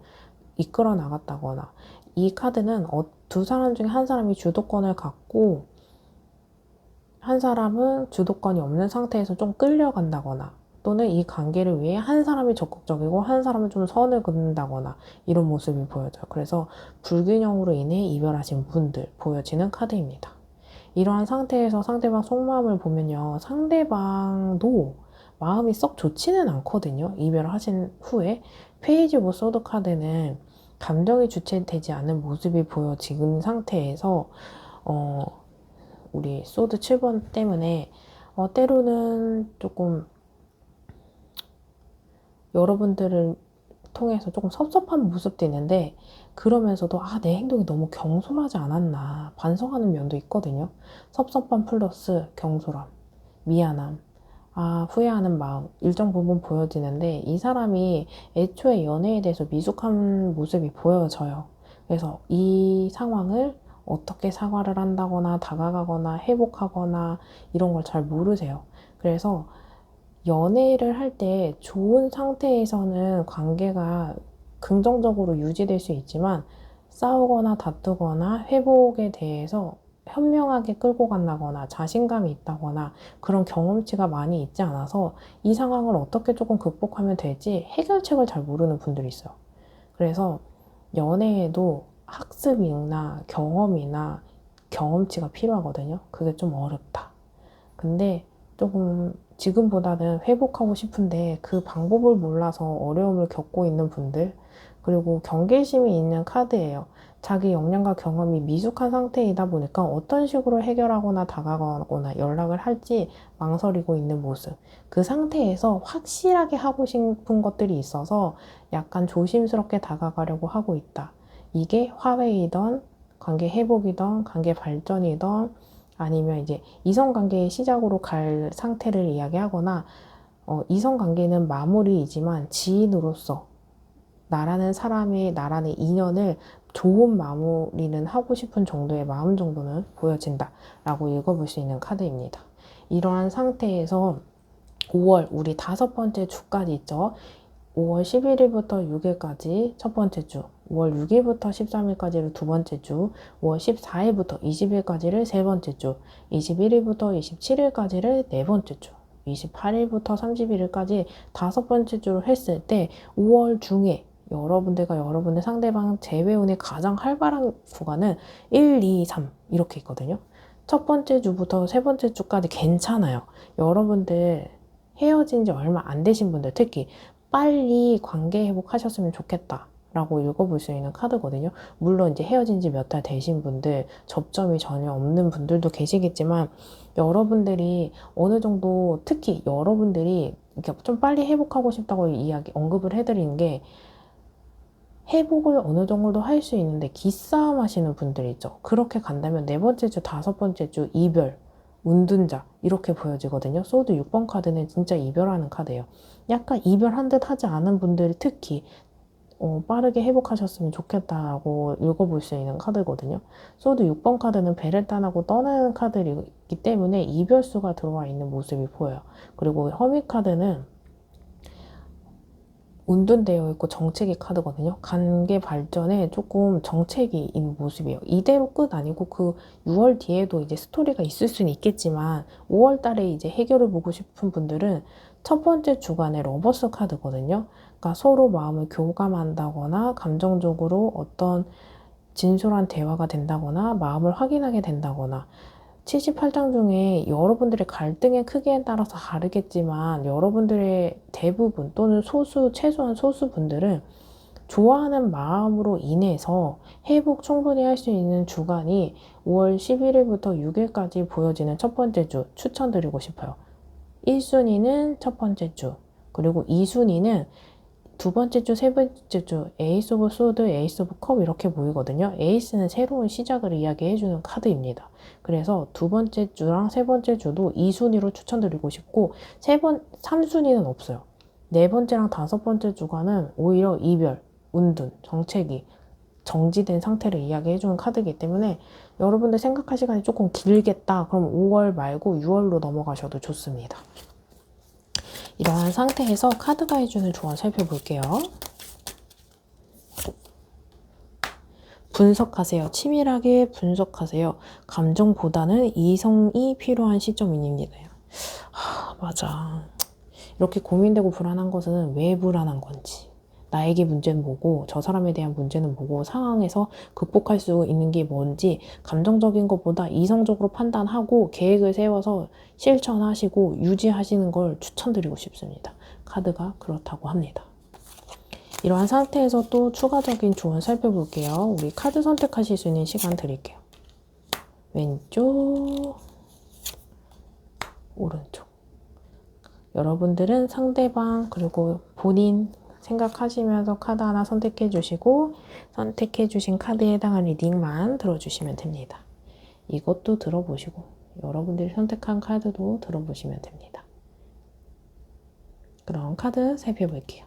이끌어 나갔다거나 이 카드는 두 사람 중에 한 사람이 주도권을 갖고 한 사람은 주도권이 없는 상태에서 좀 끌려간다거나 또는 이 관계를 위해 한 사람이 적극적이고 한 사람은 좀 선을 긋는다거나 이런 모습이 보여져요. 그래서 불균형으로 인해 이별하신 분들 보여지는 카드입니다. 이러한 상태에서 상대방 속마음을 보면요. 상대방도 마음이 썩 좋지는 않거든요. 이별을 하신 후에. 페이지 오브 소드 카드는 감정이 주체되지 않는 모습이 보여지는 상태에서 우리 소드 7번 때문에 때로는 조금 여러분들을 통해서 조금 섭섭한 모습도 있는데 그러면서도 내 행동이 너무 경솔하지 않았나 반성하는 면도 있거든요. 섭섭함 플러스 경솔함, 미안함, 후회하는 마음 일정 부분 보여지는데 이 사람이 애초에 연애에 대해서 미숙한 모습이 보여져요. 그래서 이 상황을 어떻게 사과를 한다거나 다가가거나 회복하거나 이런 걸 잘 모르세요. 그래서 연애를 할 때 좋은 상태에서는 관계가 긍정적으로 유지될 수 있지만 싸우거나 다투거나 회복에 대해서 현명하게 끌고 간다거나 자신감이 있다거나 그런 경험치가 많이 있지 않아서 이 상황을 어떻게 조금 극복하면 될지 해결책을 잘 모르는 분들이 있어요. 그래서 연애에도 학습이나 경험이나 경험치가 필요하거든요. 그게 좀 어렵다. 근데 조금 지금보다는 회복하고 싶은데 그 방법을 몰라서 어려움을 겪고 있는 분들, 그리고 경계심이 있는 카드예요. 자기 역량과 경험이 미숙한 상태이다 보니까 어떤 식으로 해결하거나 다가가거나 연락을 할지 망설이고 있는 모습. 그 상태에서 확실하게 하고 싶은 것들이 있어서 약간 조심스럽게 다가가려고 하고 있다. 이게 화해이던 관계 회복이던 관계 발전이던 아니면 이제 이성관계의 시작으로 갈 상태를 이야기하거나 이성관계는 마무리이지만 지인으로서 나라는 사람의 나라는 인연을 좋은 마무리는 하고 싶은 정도의 마음 정도는 보여진다 라고 읽어볼 수 있는 카드입니다. 이러한 상태에서 5월 우리 5번째 주까지 있죠. 5월 11일부터 6일까지 첫 번째 주, 5월 6일부터 13일까지를 두 번째 주, 5월 14일부터 20일까지를 세 번째 주, 21일부터 27일까지를 네 번째 주, 28일부터 31일까지 다섯 번째 주를 했을 때 5월 중에 여러분들과 여러분의 상대방 재회운이 가장 활발한 구간은 1, 2, 3 이렇게 있거든요. 첫 번째 주부터 세 번째 주까지 괜찮아요. 여러분들 헤어진 지 얼마 안 되신 분들 특히 빨리 관계 회복하셨으면 좋겠다 라고 읽어볼 수 있는 카드거든요. 물론 이제 헤어진 지 몇 달 되신 분들, 접점이 전혀 없는 분들도 계시겠지만 여러분들이 어느 정도 특히 여러분들이 이렇게 좀 빨리 회복하고 싶다고 언급을 해드리는 게 회복을 어느 정도 할 수 있는데 기싸움 하시는 분들 있죠. 그렇게 간다면 네 번째 주, 다섯 번째 주 이별, 운둔자 이렇게 보여지거든요. 소드 6번 카드는 진짜 이별하는 카드예요. 약간 이별한 듯 하지 않은 분들이 특히 빠르게 회복하셨으면 좋겠다라고 읽어볼 수 있는 카드거든요. 소드 6번 카드는 배를 떠나고 떠나는 카드이기 때문에 이별수가 들어와 있는 모습이 보여요. 그리고 허미 카드는 운둔되어 있고 정체기 카드거든요. 관계 발전에 조금 정체기 있는 모습이에요. 이대로 끝 아니고 그 6월 뒤에도 이제 스토리가 있을 수는 있겠지만 5월 달에 이제 해결을 보고 싶은 분들은 첫 번째 주간에 러버스 카드거든요. 그러니까 서로 마음을 교감한다거나 감정적으로 어떤 진솔한 대화가 된다거나 마음을 확인하게 된다거나 78장 중에 여러분들의 갈등의 크기에 따라서 다르겠지만 여러분들의 대부분 또는 최소한 소수 분들은 좋아하는 마음으로 인해서 회복 충분히 할 수 있는 주간이 5월 11일부터 6일까지 보여지는 첫 번째 주 추천드리고 싶어요. 1순위는 첫 번째 주, 그리고 2순위는 두 번째 주, 세 번째 주, 에이스 오브 소드, 에이스 오브 컵 이렇게 보이거든요. 에이스는 새로운 시작을 이야기해주는 카드입니다. 그래서 두 번째 주랑 세 번째 주도 2순위로 추천드리고 싶고 3순위는 없어요. 네 번째랑 다섯 번째 주간은 오히려 이별, 운둔, 정체기, 정지된 상태를 이야기해주는 카드이기 때문에 여러분들 생각할 시간이 조금 길겠다. 그럼 5월 말고 6월로 넘어가셔도 좋습니다. 이러한 상태에서 카드가 해주는 조언 살펴볼게요. 분석하세요. 치밀하게 분석하세요. 감정보다는 이성이 필요한 시점입니다. 맞아. 이렇게 고민되고 불안한 것은 왜 불안한 건지, 나에게 문제는 뭐고 저 사람에 대한 문제는 뭐고 상황에서 극복할 수 있는 게 뭔지 감정적인 것보다 이성적으로 판단하고 계획을 세워서 실천하시고 유지하시는 걸 추천드리고 싶습니다. 카드가 그렇다고 합니다. 이러한 상태에서 또 추가적인 조언 살펴볼게요. 우리 카드 선택하실 수 있는 시간 드릴게요. 왼쪽, 오른쪽. 여러분들은 상대방 그리고 본인 생각하시면서 카드 하나 선택해 주시고 선택해 주신 카드에 해당한 리딩만 들어주시면 됩니다. 이것도 들어보시고 여러분들이 선택한 카드도 들어보시면 됩니다. 그럼 카드 살펴볼게요.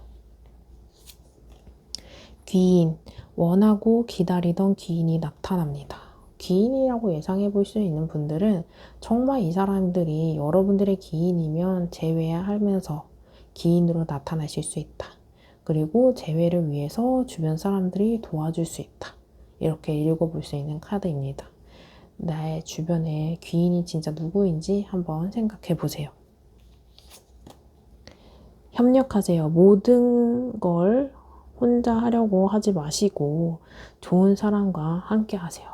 귀인, 원하고 기다리던 귀인이 나타납니다. 귀인이라고 예상해 볼 수 있는 분들은 정말 이 사람들이 여러분들의 귀인이면 재회하면서 귀인으로 나타나실 수 있다. 그리고 재회를 위해서 주변 사람들이 도와줄 수 있다. 이렇게 읽어볼 수 있는 카드입니다. 나의 주변에 귀인이 진짜 누구인지 한번 생각해 보세요. 협력하세요. 모든 걸 혼자 하려고 하지 마시고 좋은 사람과 함께 하세요.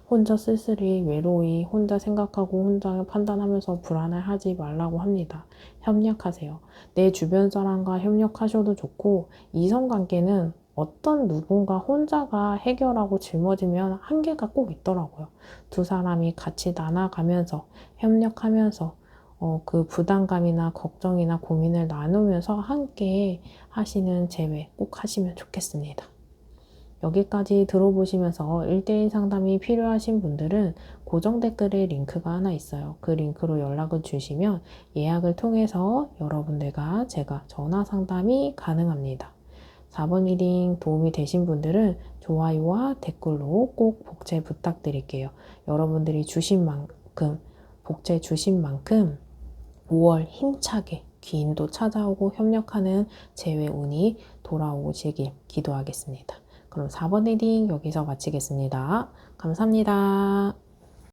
혼자 쓸쓸히 외로이 혼자 생각하고 혼자 판단하면서 불안해하지 말라고 합니다. 협력하세요. 내 주변 사람과 협력하셔도 좋고 이성관계는 어떤 누군가 혼자가 해결하고 짊어지면 한계가 꼭 있더라고요. 두 사람이 같이 나눠가면서 협력하면서 그 부담감이나 걱정이나 고민을 나누면서 함께 하시는 재회 꼭 하시면 좋겠습니다. 여기까지 들어보시면서 1대1 상담이 필요하신 분들은 고정 댓글에 링크가 하나 있어요. 그 링크로 연락을 주시면 예약을 통해서 여러분들과 제가 전화 상담이 가능합니다. 4번 리딩 도움이 되신 분들은 좋아요와 댓글로 꼭 복제 부탁드릴게요. 여러분들이 주신 만큼, 복제 주신 만큼 5월 힘차게 귀인도 찾아오고 협력하는 재회 운이 돌아오시길 기도하겠습니다. 그럼 4번 리딩 여기서 마치겠습니다. 감사합니다.